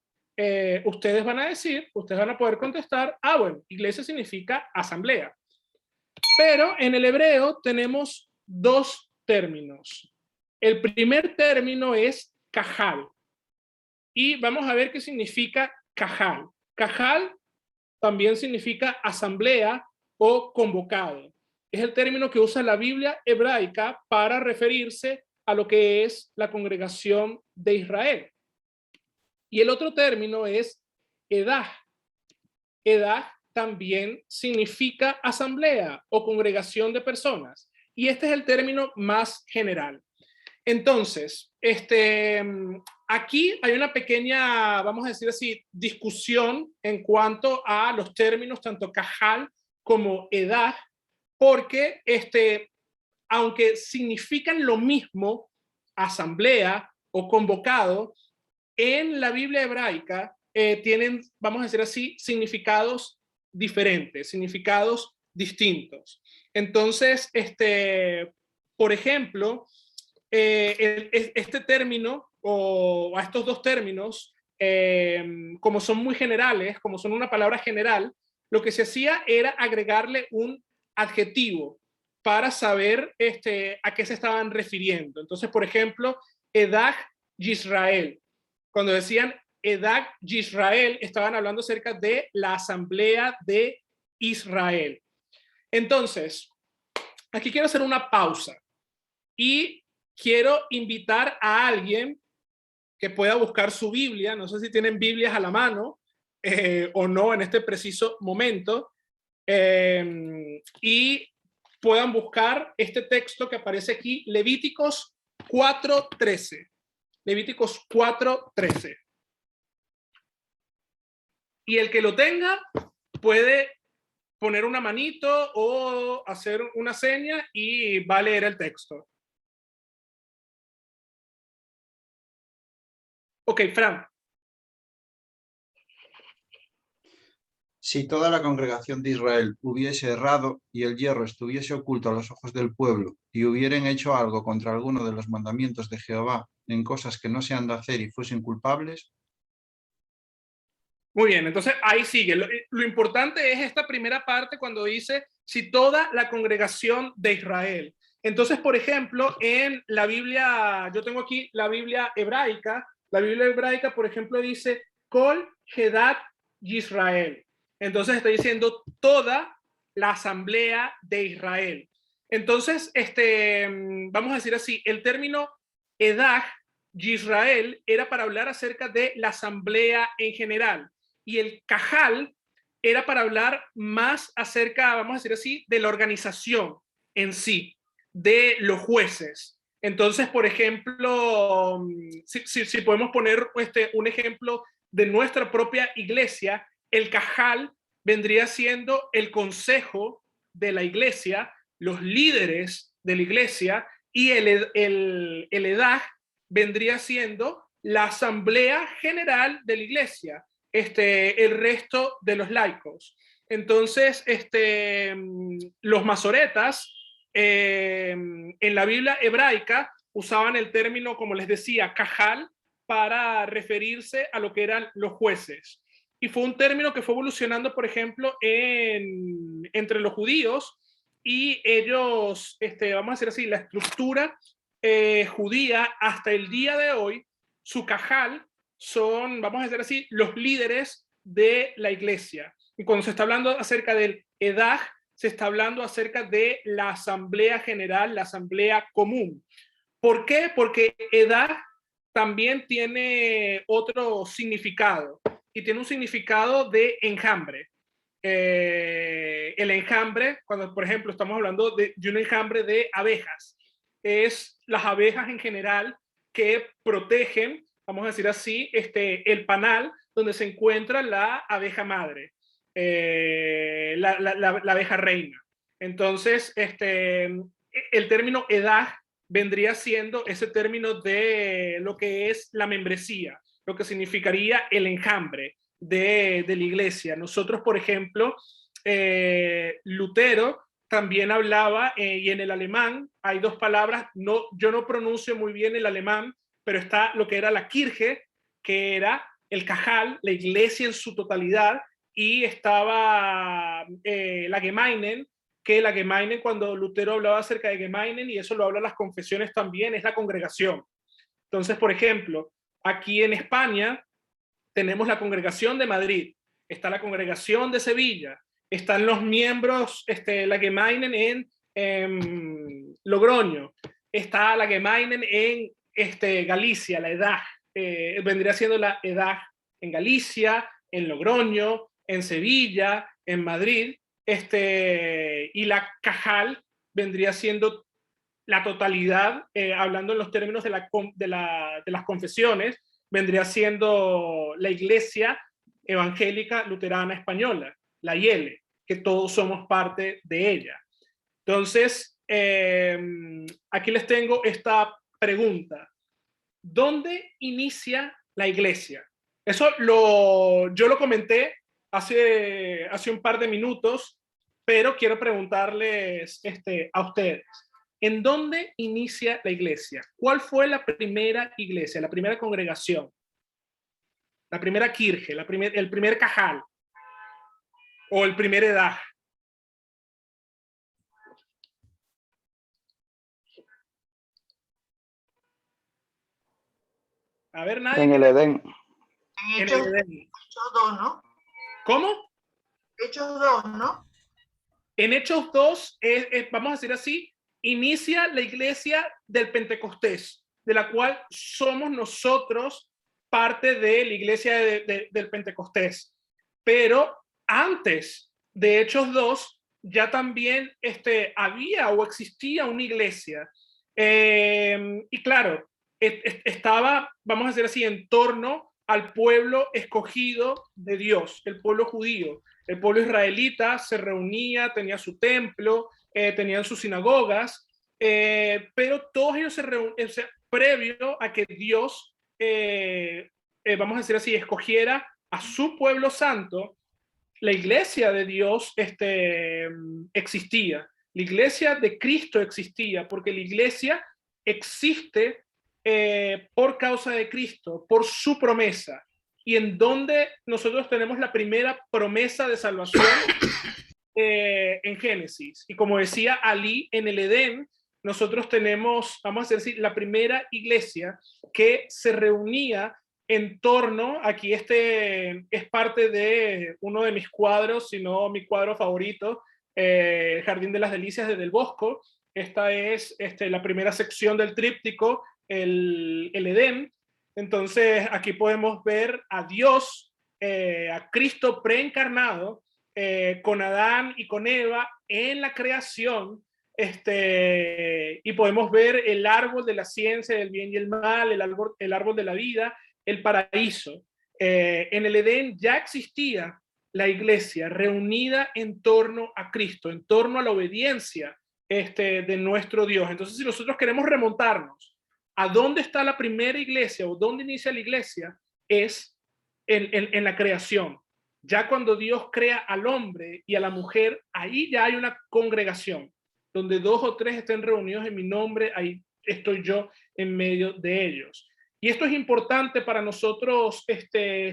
Ustedes van a decir, ustedes van a poder contestar, bueno, iglesia significa asamblea. Pero en el hebreo tenemos dos términos. El primer término es cajal. Y vamos a ver qué significa cajal. Cajal también significa asamblea o convocado. Es el término que usa la Biblia hebraica para referirse a lo que es la congregación de Israel. Y el otro término es edah. Edah también significa asamblea o congregación de personas. Y este es el término más general. Entonces, aquí hay una pequeña, vamos a decir así, discusión en cuanto a los términos tanto cajal como edah, porque aunque significan lo mismo, asamblea o convocado, en la Biblia hebraica tienen, vamos a decir así, significados diferentes, significados distintos. Entonces, por ejemplo, este término o a estos dos términos, como son muy generales, como son una palabra general, lo que se hacía era agregarle un adjetivo para saber a qué se estaban refiriendo. Entonces, por ejemplo, Edah Yisrael. Cuando decían Edah Yisrael, estaban hablando acerca de la asamblea de Israel. Entonces, aquí quiero hacer una pausa y quiero invitar a alguien que pueda buscar su Biblia. No sé si tienen Biblias a la mano o no en este preciso momento, y puedan buscar este texto que aparece aquí, Levíticos 4:13. Levíticos 4:13. Y el que lo tenga puede poner una manito o hacer una seña y va a leer el texto. Ok, Fran. Si toda la congregación de Israel hubiese errado y el hierro estuviese oculto a los ojos del pueblo y hubieran hecho algo contra alguno de los mandamientos de Jehová en cosas que no se han de hacer y fuesen culpables. Muy bien, entonces ahí sigue. Lo importante es esta primera parte cuando dice si toda la congregación de Israel. Entonces, por ejemplo, en la Biblia, yo tengo aquí la Biblia hebraica. La Biblia hebraica, por ejemplo, dice Kol Hedat Yisrael. Entonces está diciendo toda la asamblea de Israel. Entonces, vamos a decir así, el término Edah Yisrael era para hablar acerca de la asamblea en general. Y el cajal era para hablar más acerca, vamos a decir así, de la organización en sí, de los jueces. Entonces, por ejemplo, si podemos poner un ejemplo de nuestra propia iglesia, el cajal vendría siendo el consejo de la iglesia, los líderes de la iglesia, y el edah vendría siendo la asamblea general de la iglesia, el resto de los laicos. Entonces, los masoretas en la Biblia hebraica usaban el término, como les decía, cajal, para referirse a lo que eran los jueces. Y fue un término que fue evolucionando, por ejemplo, entre los judíos, y ellos, vamos a decir así, la estructura judía hasta el día de hoy, su cajal son, vamos a decir así, los líderes de la iglesia. Y cuando se está hablando acerca del edah, se está hablando acerca de la asamblea general, la asamblea común. ¿Por qué? Porque edah también tiene otro significado, y tiene un significado de enjambre. El enjambre, cuando por ejemplo estamos hablando de un enjambre de abejas, es las abejas en general que protegen, vamos a decir así, el panal donde se encuentra la abeja madre, la abeja reina. Entonces, el término edah vendría siendo ese término de lo que es la membresía, lo que significaría el enjambre de la iglesia. Nosotros, por ejemplo, Lutero también hablaba, y en el alemán hay dos palabras, yo no pronuncio muy bien el alemán, pero está lo que era la Kirche, que era el Cajal, la iglesia en su totalidad, y estaba la Gemeinen, que la Gemeinen, cuando Lutero hablaba acerca de Gemeinen, y eso lo hablan las confesiones también, es la congregación. Entonces, por ejemplo, aquí en España tenemos la congregación de Madrid, está la congregación de Sevilla, están los miembros, la Gemeinen en Logroño, está la Gemeinen en Galicia, la EDAG, vendría siendo la EDAG en Galicia, en Logroño, en Sevilla, en Madrid, y la Cajal vendría siendo la totalidad, hablando en los términos de las confesiones, vendría siendo la Iglesia Evangélica Luterana Española, la IELE, que todos somos parte de ella. Entonces, aquí les tengo esta pregunta. ¿Dónde inicia la Iglesia? Eso yo lo comenté hace un par de minutos, pero quiero preguntarles a ustedes. ¿En dónde inicia la iglesia? ¿Cuál fue la primera iglesia, la primera congregación? La primera Kirche, el primer Cajal o el primer Edad. A ver, nadie. En el Edén. En En Hechos, el Edén. Hechos 2, ¿no? ¿Cómo? Hechos 2, ¿no? En Hechos 2, vamos a decir así, inicia la iglesia del Pentecostés, de la cual somos nosotros parte de la iglesia del Pentecostés. Pero antes de Hechos 2, ya también había o existía una iglesia. Y claro, estaba, vamos a decir así, en torno al pueblo escogido de Dios, el pueblo judío. El pueblo israelita se reunía, tenía su templo, tenían sus sinagogas, pero todos ellos se reunían, previo a que Dios, vamos a decir así, escogiera a su pueblo santo, la iglesia de Dios existía. La iglesia de Cristo existía, porque la iglesia existe por causa de Cristo, por su promesa. Y en donde nosotros tenemos la primera promesa de salvación en Génesis. Y como decía Ali, en el Edén, nosotros tenemos, vamos a decir, la primera iglesia que se reunía en torno, aquí es parte de uno de mis cuadros, si no mi cuadro favorito, el Jardín de las Delicias de Del Bosco. Esta es la primera sección del tríptico, el Edén. Entonces aquí podemos ver a Dios, a Cristo preencarnado, con Adán y con Eva en la creación, y podemos ver el árbol de la ciencia del bien y el mal, el árbol de la vida, el paraíso. En el Edén ya existía la iglesia reunida en torno a Cristo, en torno a la obediencia de nuestro Dios. Entonces, si nosotros queremos remontarnos a dónde está la primera iglesia o dónde inicia la iglesia, es en la creación. Ya cuando Dios crea al hombre y a la mujer, ahí ya hay una congregación, donde 2 o 3 estén reunidos en mi nombre, ahí estoy yo en medio de ellos. Y esto es importante para nosotros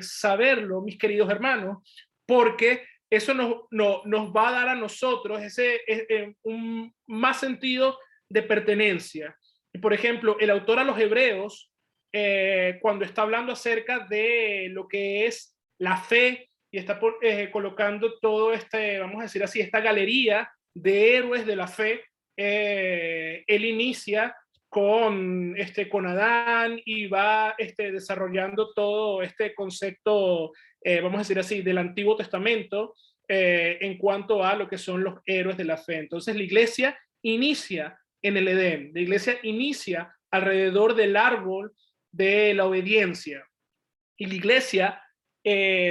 saberlo, mis queridos hermanos, porque eso nos va a dar a nosotros un más sentido de pertenencia. Y por ejemplo, el autor a los Hebreos, cuando está hablando acerca de lo que es la fe, y está colocando todo vamos a decir así, esta galería de héroes de la fe, él inicia con Adán y va desarrollando todo este concepto, vamos a decir así, del Antiguo Testamento, en cuanto a lo que son los héroes de la fe. Entonces la iglesia inicia en el Edén, la iglesia inicia alrededor del árbol de la obediencia, y la iglesia,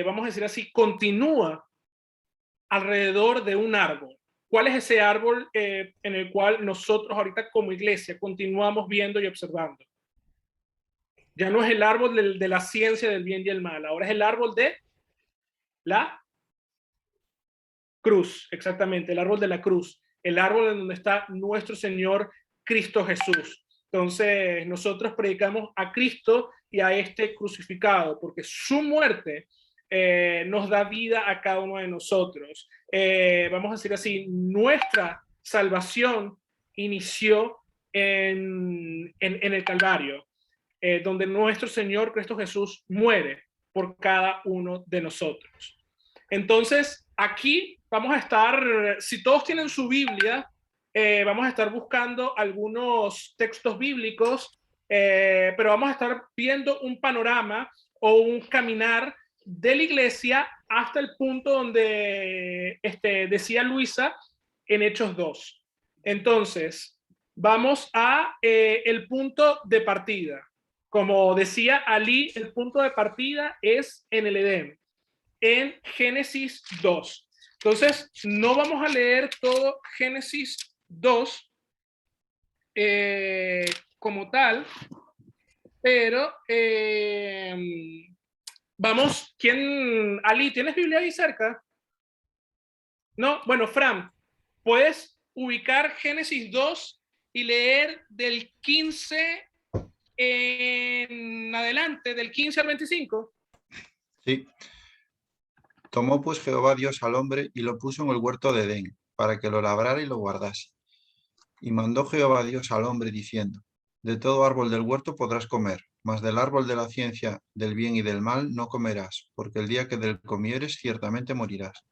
vamos a decir así, continúa alrededor de un árbol. ¿Cuál es ese árbol en el cual nosotros ahorita como iglesia continuamos viendo y observando? Ya no es el árbol de la ciencia del bien y el mal, ahora es el árbol de la Cruz, exactamente, el árbol de la cruz, el árbol en donde está nuestro Señor Cristo Jesús. Entonces, nosotros predicamos a Cristo y a este crucificado, porque su muerte nos da vida a cada uno de nosotros. Vamos a decir así, nuestra salvación inició en el Calvario, donde nuestro Señor Cristo Jesús muere por cada uno de nosotros. Entonces, aquí vamos a estar, si todos tienen su Biblia, vamos a estar buscando algunos textos bíblicos, pero vamos a estar viendo un panorama o un caminar de la iglesia hasta el punto donde decía Luisa en Hechos 2. Entonces, vamos a el punto de partida. Como decía Ali, el punto de partida es en el Edén, en Génesis 2. Entonces, no vamos a leer todo Génesis 2 como tal, pero vamos, ¿quién? Ali, ¿tienes Biblia ahí cerca? No, bueno, Fran, ¿puedes ubicar Génesis 2 y leer del 15 en adelante, del 15 al 25? Sí. Tomó pues Jehová Dios al hombre y lo puso en el huerto de Edén, para que lo labrara y lo guardase. Y mandó Jehová Dios al hombre diciendo: de todo árbol del huerto podrás comer, mas del árbol de la ciencia del bien y del mal no comerás, porque el día que del comieres ciertamente morirás.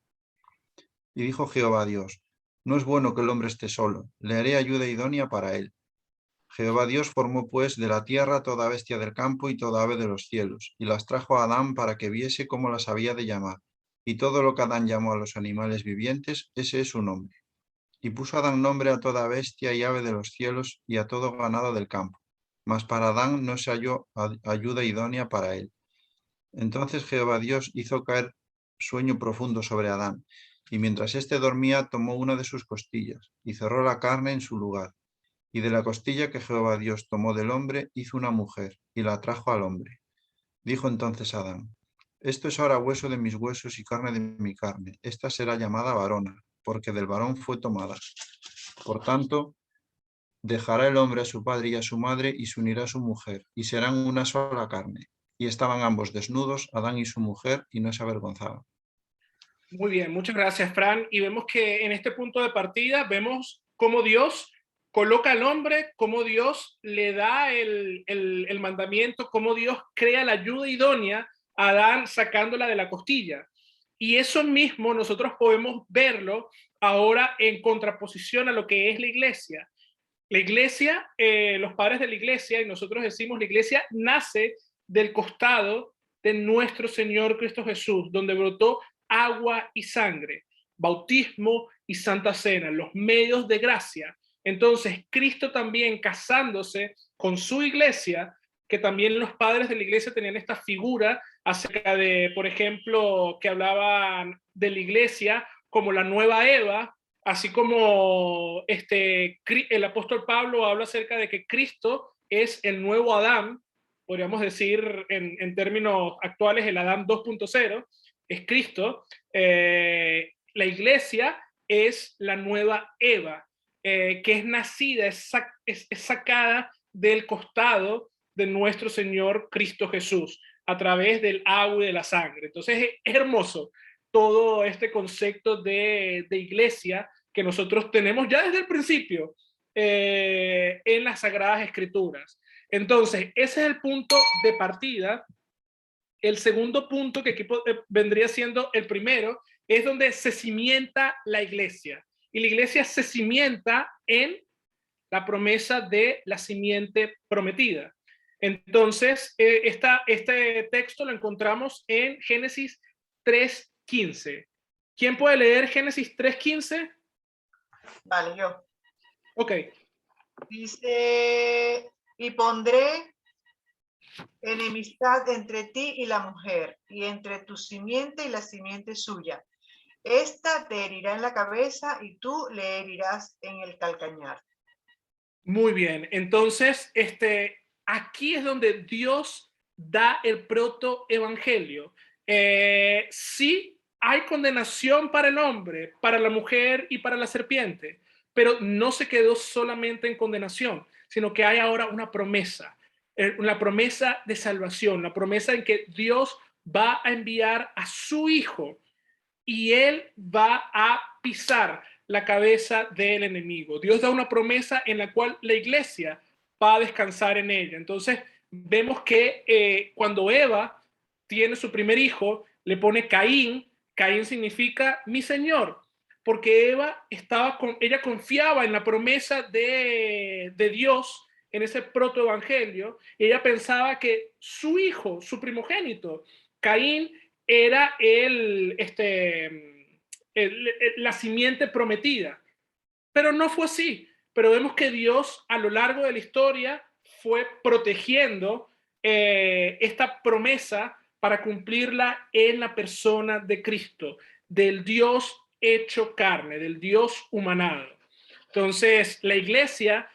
Y dijo Jehová Dios: no es bueno que el hombre esté solo, le haré ayuda idónea para él. Jehová Dios formó pues de la tierra toda bestia del campo y toda ave de los cielos, y las trajo a Adán para que viese cómo las había de llamar. Y todo lo que Adán llamó a los animales vivientes, ese es su nombre. Y puso Adán nombre a toda bestia y ave de los cielos y a todo ganado del campo. Mas para Adán no se halló ayuda idónea para él. Entonces Jehová Dios hizo caer sueño profundo sobre Adán, y mientras éste dormía tomó una de sus costillas, y cerró la carne en su lugar. Y de la costilla que Jehová Dios tomó del hombre, hizo una mujer, y la trajo al hombre. Dijo entonces Adán: esto es ahora hueso de mis huesos y carne de mi carne. Esta será llamada varona, porque del varón fue tomada. Por tanto, dejará el hombre a su padre y a su madre, y se unirá a su mujer, y serán una sola carne. Y estaban ambos desnudos, Adán y su mujer, y no se avergonzaban. Muy bien, muchas gracias, Fran. Y vemos que en este punto de partida vemos cómo Dios coloca al hombre, cómo Dios le da el mandamiento, cómo Dios crea la ayuda idónea a Adán sacándola de la costilla. Y eso mismo nosotros podemos verlo ahora en contraposición a lo que es la iglesia. La iglesia, los padres de la iglesia, y nosotros decimos la iglesia nace del costado de nuestro Señor Cristo Jesús, donde brotó agua y sangre, bautismo y santa cena, los medios de gracia. Entonces, Cristo también casándose con su iglesia, que también los padres de la iglesia tenían esta figura acerca de, por ejemplo, que hablaban de la iglesia como la nueva Eva, así como el apóstol Pablo habla acerca de que Cristo es el nuevo Adán, podríamos decir en términos actuales el Adán 2.0, es Cristo. La iglesia es la nueva Eva, que es nacida, es sacada del costado de nuestro Señor Cristo Jesús, a través del agua y de la sangre. Entonces es hermoso todo este concepto de iglesia que nosotros tenemos ya desde el principio en las Sagradas Escrituras. Entonces, ese es el punto de partida. El segundo punto, que aquí vendría siendo el primero, es donde se cimienta la iglesia. Y la iglesia se cimienta en la promesa de la simiente prometida. Entonces, este texto lo encontramos en Génesis 3:15. ¿Quién puede leer Génesis 3:15? Vale, yo. Ok. Dice, y pondré enemistad entre ti y la mujer, y entre tu simiente y la simiente suya. Esta te herirá en la cabeza y tú le herirás en el calcañar. Muy bien. Entonces, aquí es donde Dios da el protoevangelio. Sí hay condenación para el hombre, para la mujer y para la serpiente, pero no se quedó solamente en condenación, sino que hay ahora una promesa, la promesa de salvación, la promesa en que Dios va a enviar a su Hijo y Él va a pisar la cabeza del enemigo. Dios da una promesa en la cual la iglesia va a descansar en ella. Entonces vemos que cuando Eva tiene su primer hijo, le pone Caín. Caín significa mi Señor, porque ella confiaba en la promesa de Dios en ese protoevangelio, y ella pensaba que su hijo, su primogénito, Caín, era la simiente prometida. Pero no fue así. Pero vemos que Dios a lo largo de la historia fue protegiendo esta promesa para cumplirla en la persona de Cristo, del Dios hecho carne, del Dios humanado. Entonces, la iglesia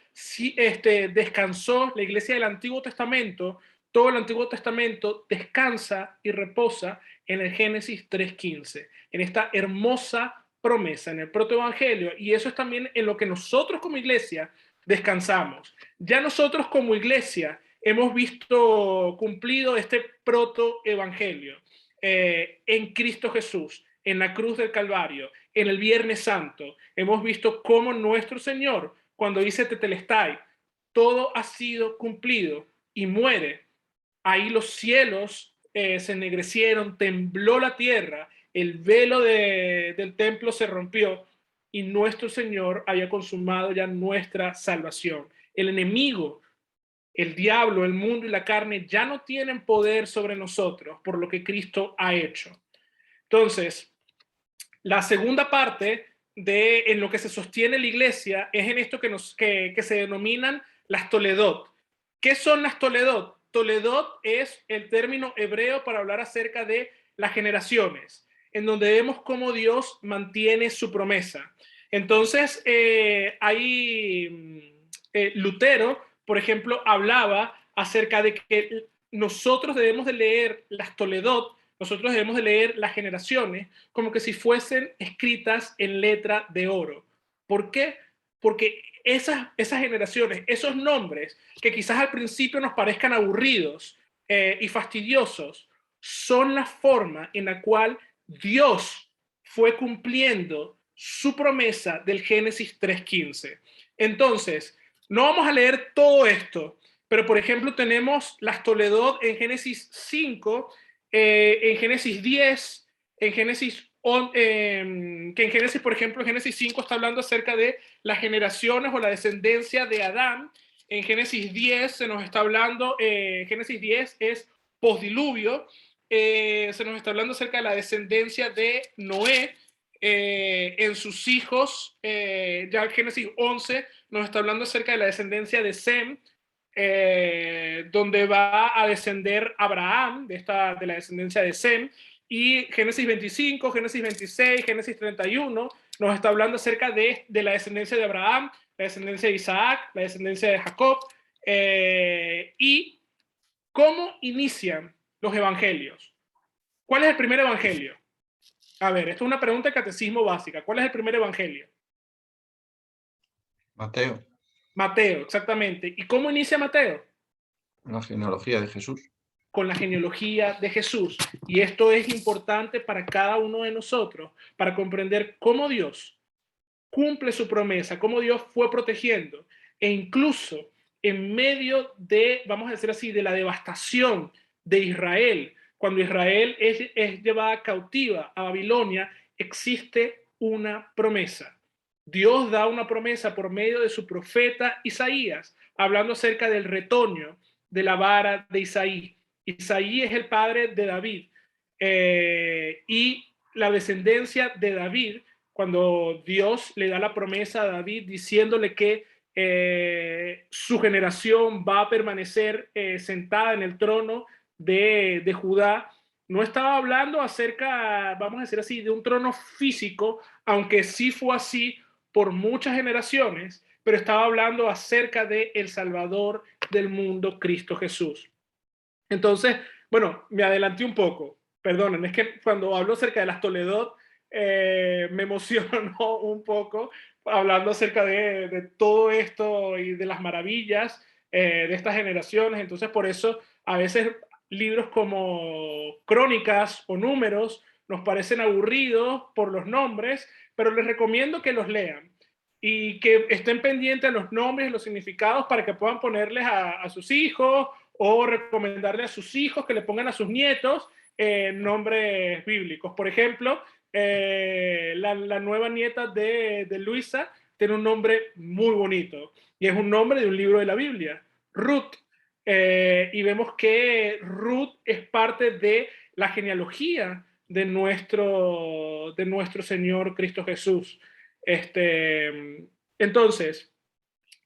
descansó, la iglesia del Antiguo Testamento, todo el Antiguo Testamento descansa y reposa en el Génesis 3:15, en esta hermosa promesa, en el protoevangelio, y eso es también en lo que nosotros como iglesia descansamos. Ya nosotros como iglesia hemos visto cumplido este protoevangelio en Cristo Jesús, en la cruz del Calvario, en el Viernes Santo. Hemos visto cómo nuestro Señor, cuando dice tetelestai, todo ha sido cumplido y muere. Ahí los cielos se ennegrecieron, tembló la tierra, el velo del templo se rompió y nuestro Señor había consumado ya nuestra salvación. El enemigo, el diablo, el mundo y la carne ya no tienen poder sobre nosotros por lo que Cristo ha hecho. Entonces, la segunda parte en lo que se sostiene la iglesia es en esto que se denominan las Toledot. ¿Qué son las Toledot? Toledot es el término hebreo para hablar acerca de las generaciones, en donde vemos cómo Dios mantiene su promesa. Entonces, Lutero, por ejemplo, hablaba acerca de que nosotros debemos de leer las Toledot, nosotros debemos de leer las generaciones como que si fuesen escritas en letra de oro. ¿Por qué? Porque esas generaciones, esos nombres que quizás al principio nos parezcan aburridos y fastidiosos, son la forma en la cual Dios fue cumpliendo su promesa del Génesis 3:15. Entonces, no vamos a leer todo esto, pero por ejemplo tenemos las Toledot en Génesis 5, en Génesis 10, en Génesis, que en Génesis, por ejemplo, en Génesis 5 está hablando acerca de las generaciones o la descendencia de Adán. En Génesis 10 se nos está hablando, Génesis 10 es postdiluvio, se nos está hablando acerca de la descendencia de Noé en sus hijos. Ya en Génesis 11 nos está hablando acerca de la descendencia de Sem, donde va a descender Abraham, de la descendencia de Sem. Y Génesis 25, Génesis 26, Génesis 31 nos está hablando acerca de la descendencia de Abraham, la descendencia de Isaac, la descendencia de Jacob, y cómo inician los evangelios. ¿Cuál es el primer evangelio? A ver, esto es una pregunta de catecismo básica. ¿Cuál es el primer evangelio? Mateo. Mateo, exactamente. ¿Y cómo inicia Mateo? La genealogía de Jesús. Con la genealogía de Jesús. Y esto es importante para cada uno de nosotros, para comprender cómo Dios cumple su promesa, cómo Dios fue protegiendo, e incluso en medio de, vamos a decir así, de la devastación de Israel, cuando Israel es llevada cautiva a Babilonia, existe una promesa. Dios da una promesa por medio de su profeta Isaías, hablando acerca del retoño de la vara de Isaí. Isaí es el padre de David, y la descendencia de David, cuando Dios le da la promesa a David diciéndole que su generación va a permanecer sentada en el trono de Judá, no estaba hablando acerca, vamos a decir así, de un trono físico, aunque sí fue así por muchas generaciones, pero estaba hablando acerca de el Salvador del mundo, Cristo Jesús. Entonces, bueno, me adelanté un poco, perdonen, es que cuando hablo acerca de las Toledot, me emociono un poco hablando acerca de todo esto y de las maravillas de estas generaciones. Entonces, por eso a veces libros como Crónicas o Números nos parecen aburridos por los nombres, pero les recomiendo que los lean y que estén pendientes de los nombres y los significados para que puedan ponerles a sus hijos o recomendarle a sus hijos que le pongan a sus nietos nombres bíblicos. Por ejemplo, la nueva nieta de Luisa tiene un nombre muy bonito y es un nombre de un libro de la Biblia, Ruth. Y vemos que Ruth es parte de la genealogía de nuestro Señor Cristo Jesús. Entonces,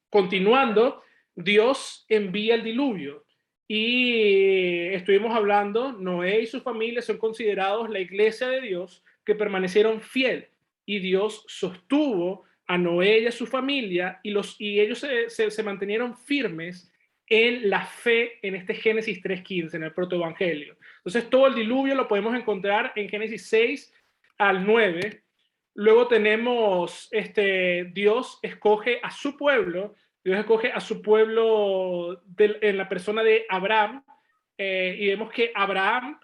continuando, Dios envía el diluvio y estuvimos hablando, Noé y su familia son considerados la iglesia de Dios que permanecieron fiel y Dios sostuvo a Noé y a su familia y ellos se mantenieron firmes en la fe en este Génesis 3.15, en el protoevangelio. Entonces todo el diluvio lo podemos encontrar en Génesis 6 al 9. Luego tenemos, Dios escoge a su pueblo, en la persona de Abraham, y vemos que Abraham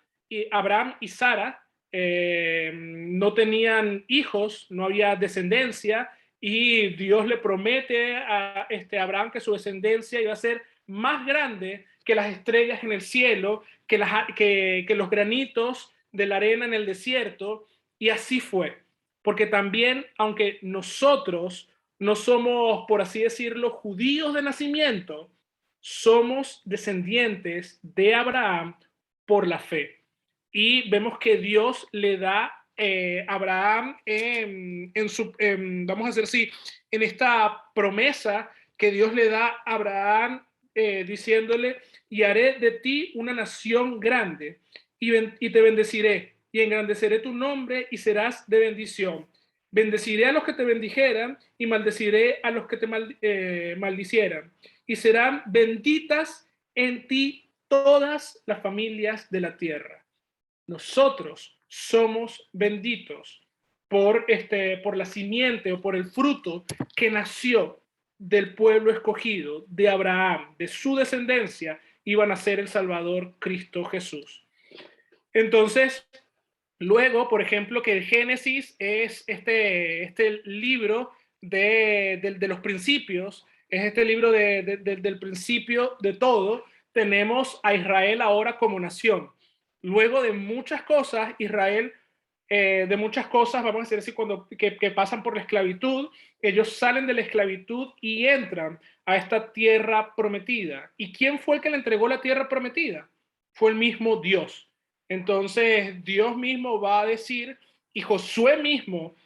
y Sara no tenían hijos, no había descendencia, y Dios le promete a Abraham que su descendencia iba a ser más grande que las estrellas en el cielo, que los granitos de la arena en el desierto, y así fue. Porque también, aunque nosotros no somos, por así decirlo, judíos de nacimiento, somos descendientes de Abraham por la fe. Y vemos que Dios le da a Abraham vamos a decir así, en esta promesa que Dios le da a Abraham diciéndole, y haré de ti una nación grande y te bendeciré y engrandeceré tu nombre y serás de bendición. Bendeciré a los que te bendijeran y maldeciré a los que te maldicieran. Y serán benditas en ti todas las familias de la tierra. Nosotros somos benditos por la simiente o por el fruto que nació del pueblo escogido, de Abraham, de su descendencia, iban a ser el Salvador Cristo Jesús. Entonces, luego, por ejemplo, que el Génesis es este libro de los principios, es este libro del principio de todo. Tenemos a Israel ahora como nación. Luego de muchas cosas, Israel, vamos a decir así, que pasan por la esclavitud, ellos salen de la esclavitud y entran a esta tierra prometida. ¿Y quién fue el que le entregó la tierra prometida? Fue el mismo Dios. Entonces Dios mismo va a decir, y Josué mismo,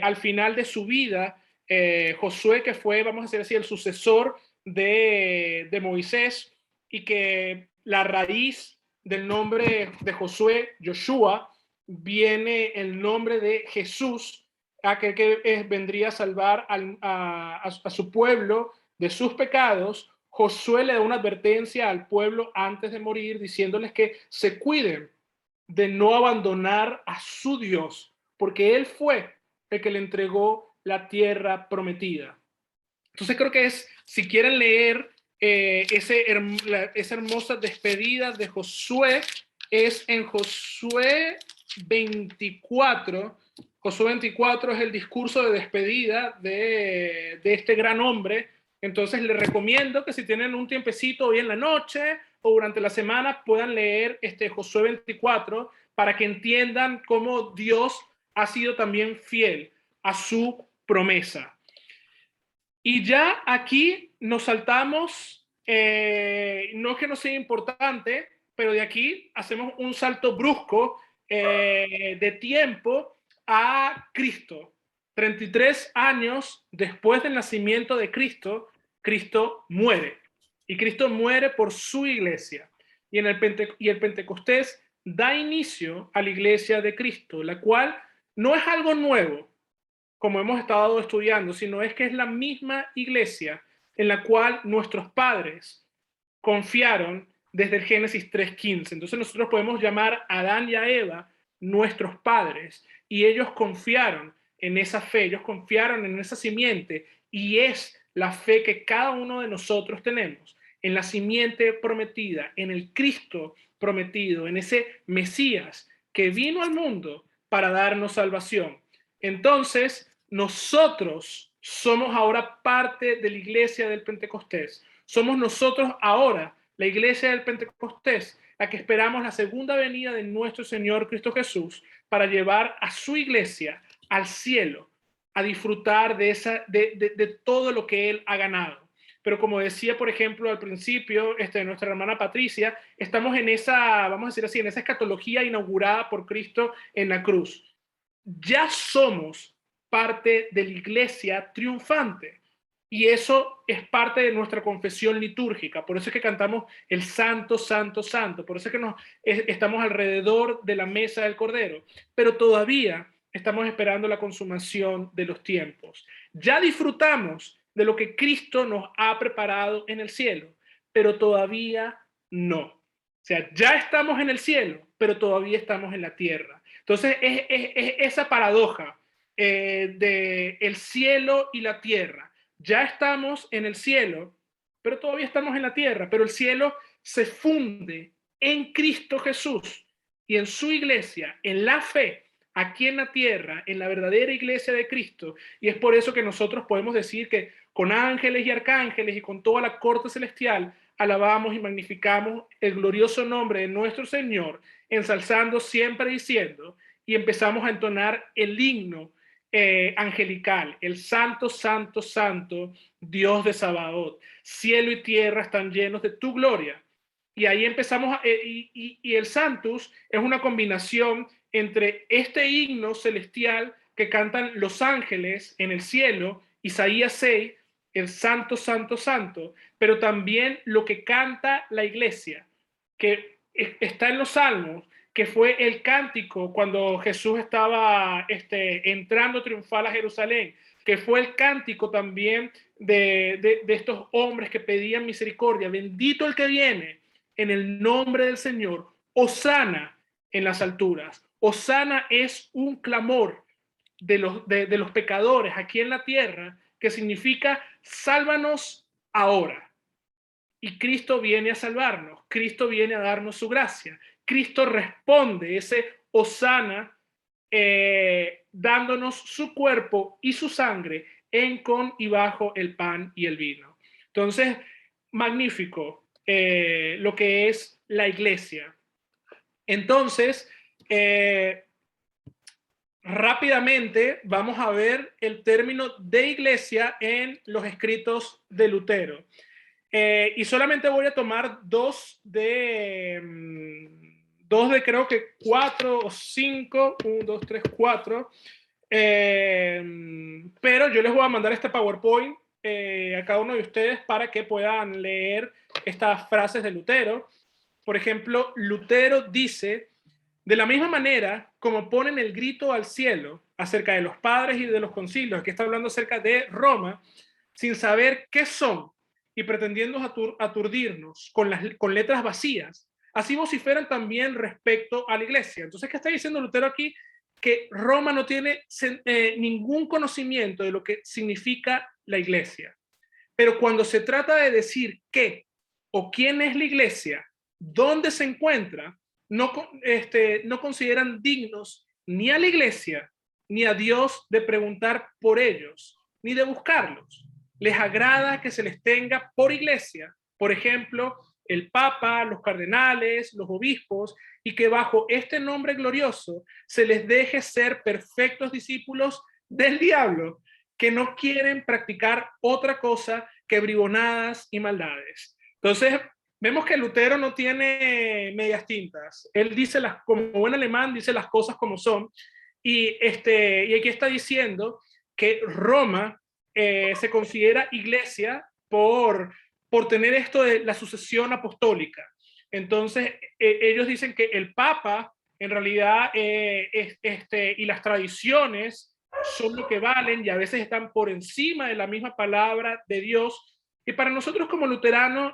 al final de su vida, Josué, que fue, vamos a decir así, el sucesor de Moisés, y que la raíz del nombre de Josué, Joshua, viene el nombre de Jesús, aquel que vendría a salvar a su pueblo de sus pecados. Josué le da una advertencia al pueblo antes de morir, diciéndoles que se cuiden de no abandonar a su Dios, porque Él fue el que le entregó la tierra prometida. Entonces creo que si quieren leer esa hermosa despedida de Josué, es en Josué 24. Josué 24 es el discurso de despedida de este gran hombre. Entonces les recomiendo que si tienen un tiempecito hoy en la noche o durante la semana puedan leer Josué 24 para que entiendan cómo Dios ha sido también fiel a su promesa. Y ya aquí nos saltamos, no que no sea importante, pero de aquí hacemos un salto brusco de tiempo a Cristo. 33 años después del nacimiento de Cristo, Cristo muere. Y Cristo muere por su iglesia. Y el Pentecostés da inicio a la iglesia de Cristo, la cual no es algo nuevo, como hemos estado estudiando, sino es que es la misma iglesia en la cual nuestros padres confiaron desde el Génesis 3:15. Entonces nosotros podemos llamar a Adán y a Eva nuestros padres, y ellos confiaron en esa fe, ellos confiaron en esa simiente, y es la fe que cada uno de nosotros tenemos, en la simiente prometida, en el Cristo prometido, en ese Mesías que vino al mundo para darnos salvación. Entonces, nosotros somos ahora parte de la iglesia del Pentecostés. Somos nosotros ahora, la iglesia del Pentecostés, la que esperamos la segunda venida de nuestro Señor Cristo Jesús para llevar a su iglesia al cielo, a disfrutar de todo lo que Él ha ganado. Pero como decía, por ejemplo, al principio, nuestra hermana Patricia, estamos en esa, vamos a decir así, en esa escatología inaugurada por Cristo en la cruz. Ya somos parte de la iglesia triunfante. Y eso es parte de nuestra confesión litúrgica. Por eso es que cantamos el Santo, Santo, Santo. Por eso es que estamos alrededor de la mesa del Cordero. Pero todavía estamos esperando la consumación de los tiempos. Ya disfrutamos de lo que Cristo nos ha preparado en el cielo, pero todavía no. O sea, ya estamos en el cielo, pero todavía estamos en la tierra. Entonces, es esa paradoja de el cielo y la tierra. Ya estamos en el cielo, pero todavía estamos en la tierra, pero el cielo se funde en Cristo Jesús y en su iglesia, en la fe, aquí en la tierra, en la verdadera iglesia de Cristo. Y es por eso que nosotros podemos decir que con ángeles y arcángeles y con toda la corte celestial alabamos y magnificamos el glorioso nombre de nuestro Señor, ensalzando siempre diciendo, y empezamos a entonar el himno angelical, el Santo, Santo, Santo, Dios de Sabaoth. Cielo y tierra están llenos de tu gloria. Y ahí empezamos, y el Santus es una combinación entre este himno celestial que cantan los ángeles en el cielo, Isaías 6, el Santo, Santo, Santo, pero también lo que canta la iglesia, que está en los Salmos, que fue el cántico cuando Jesús estaba entrando triunfal a Jerusalén, que fue el cántico también de estos hombres que pedían misericordia. Bendito el que viene en el nombre del Señor, hosana en las alturas. Hosana es un clamor de los pecadores aquí en la tierra, que significa sálvanos ahora. Y Cristo viene a salvarnos, Cristo viene a darnos su gracia. Cristo responde ese hosana dándonos su cuerpo y su sangre en, con y bajo el pan y el vino. Entonces, magnífico lo que es la iglesia. Entonces, rápidamente vamos a ver el término de iglesia en los escritos de Lutero. Y solamente voy a tomar dos de creo que 4 o 5, 1, 2, 3, 4, pero yo les voy a mandar este PowerPoint a cada uno de ustedes para que puedan leer estas frases de Lutero. Por ejemplo, Lutero dice: de la misma manera como ponen el grito al cielo acerca de los padres y de los concilios, aquí está hablando acerca de Roma, sin saber qué son y pretendiendo aturdirnos con letras vacías, así vociferan también respecto a la iglesia. Entonces, ¿qué está diciendo Lutero aquí? Que Roma no tiene ningún conocimiento de lo que significa la iglesia. Pero cuando se trata de decir qué o quién es la iglesia, dónde se encuentra, no consideran dignos ni a la iglesia ni a Dios de preguntar por ellos, ni de buscarlos. Les agrada que se les tenga por iglesia, por ejemplo, el Papa, los cardenales, los obispos, y que bajo este nombre glorioso se les deje ser perfectos discípulos del diablo, que no quieren practicar otra cosa que bribonadas y maldades. Entonces, vemos que Lutero no tiene medias tintas. Él dice, como buen alemán, dice las cosas como son. Y aquí está diciendo que Roma se considera iglesia por tener esto de la sucesión apostólica. Entonces, ellos dicen que el Papa, en realidad, y las tradiciones son lo que valen y a veces están por encima de la misma palabra de Dios, Y para nosotros como luteranos,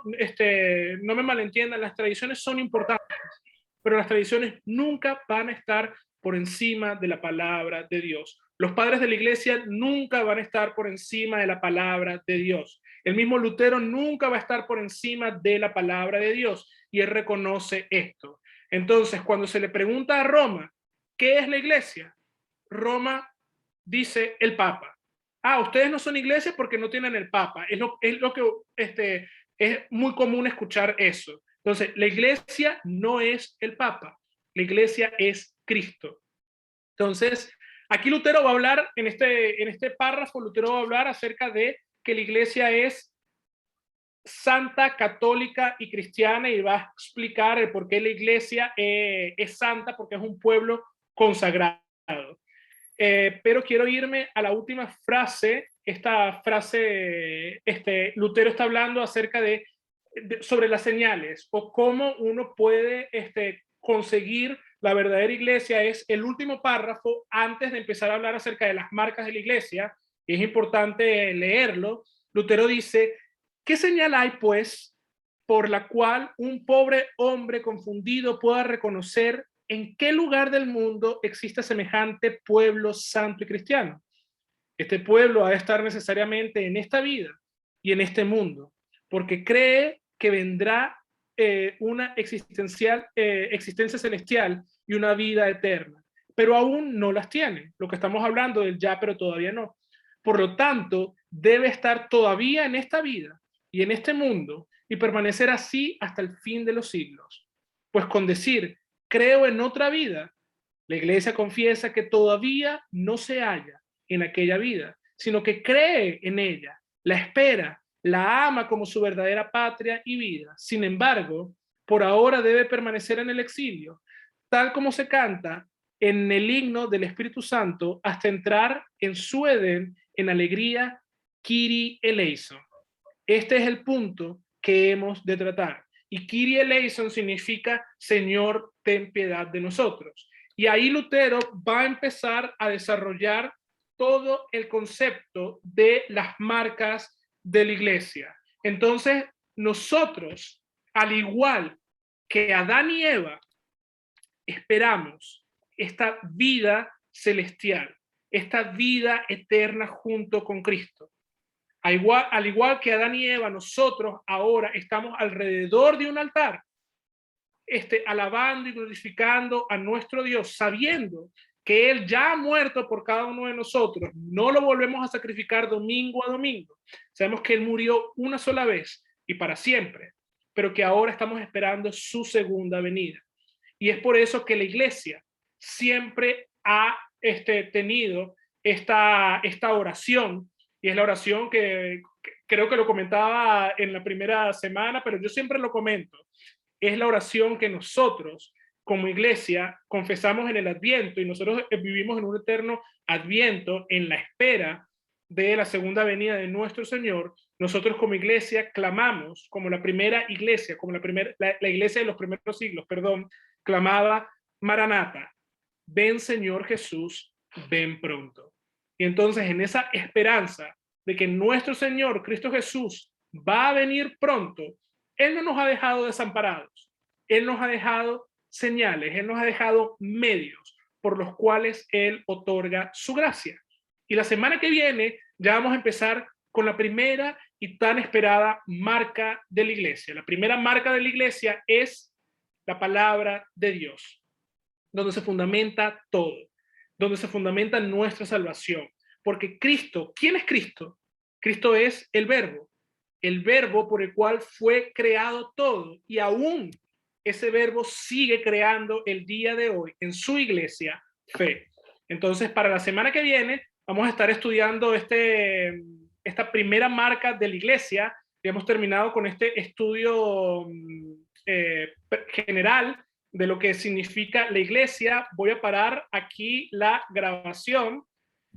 no me malentiendan, las tradiciones son importantes, pero las tradiciones nunca van a estar por encima de la palabra de Dios. Los padres de la iglesia nunca van a estar por encima de la palabra de Dios. El mismo Lutero nunca va a estar por encima de la palabra de Dios, y él reconoce esto. Entonces, cuando se le pregunta a Roma, ¿qué es la iglesia? Roma dice el Papa. Ustedes no son iglesia porque no tienen el Papa. Es lo que es muy común escuchar eso. Entonces, la iglesia no es el Papa, la iglesia es Cristo. Entonces, aquí Lutero va a hablar, en este párrafo, Lutero va a hablar acerca de que la iglesia es santa, católica y cristiana, y va a explicar el por qué la iglesia es santa, porque es un pueblo consagrado. Pero quiero irme a la última frase. Esta frase, Lutero está hablando acerca sobre las señales o cómo uno puede conseguir la verdadera iglesia. Es el último párrafo antes de empezar a hablar acerca de las marcas de la iglesia. Es importante leerlo. Lutero dice: ¿qué señal hay, pues, por la cual un pobre hombre confundido pueda reconocer en qué lugar del mundo existe semejante pueblo santo y cristiano? Este pueblo ha de estar necesariamente en esta vida y en este mundo, porque cree que vendrá una existencia celestial y una vida eterna, pero aún no las tiene. Lo que estamos hablando del ya, pero todavía no. Por lo tanto, debe estar todavía en esta vida y en este mundo y permanecer así hasta el fin de los siglos. Pues con decir creo en otra vida, la iglesia confiesa que todavía no se halla en aquella vida, sino que cree en ella, la espera, la ama como su verdadera patria y vida. Sin embargo, por ahora debe permanecer en el exilio, tal como se canta en el himno del Espíritu Santo, hasta entrar en su Edén en alegría, Kyrie eleison. Este es el punto que hemos de tratar. Y Kyrie eleison significa Señor, ten piedad de nosotros. Y ahí Lutero va a empezar a desarrollar todo el concepto de las marcas de la iglesia. Entonces, nosotros, al igual que Adán y Eva, esperamos esta vida celestial, esta vida eterna junto con Cristo. Al igual que Adán y Eva, nosotros ahora estamos alrededor de un altar, alabando y glorificando a nuestro Dios, sabiendo que Él ya ha muerto por cada uno de nosotros. No lo volvemos a sacrificar domingo a domingo. Sabemos que Él murió una sola vez y para siempre, pero que ahora estamos esperando su segunda venida. Y es por eso que la iglesia siempre ha tenido esta oración, y es la oración que creo que lo comentaba en la primera semana, pero yo siempre lo comento. Es la oración que nosotros como iglesia confesamos en el Adviento, y nosotros vivimos en un eterno Adviento en la espera de la segunda venida de nuestro Señor. Nosotros como iglesia clamamos, como la primera iglesia, como la iglesia de los primeros siglos, clamaba: Maranata, ven Señor Jesús, ven pronto. Y entonces, en esa esperanza de que nuestro Señor Cristo Jesús va a venir pronto, Él no nos ha dejado desamparados. Él nos ha dejado señales, Él nos ha dejado medios por los cuales Él otorga su gracia. Y la semana que viene ya vamos a empezar con la primera y tan esperada marca de la iglesia. La primera marca de la iglesia es la palabra de Dios, donde se fundamenta todo, donde se fundamenta nuestra salvación. Porque Cristo, ¿quién es Cristo? Cristo es el verbo por el cual fue creado todo, y aún ese verbo sigue creando el día de hoy en su iglesia fe. Entonces, para la semana que viene vamos a estar estudiando esta primera marca de la iglesia. Ya hemos terminado con este estudio general de lo que significa la iglesia. Voy a parar aquí la grabación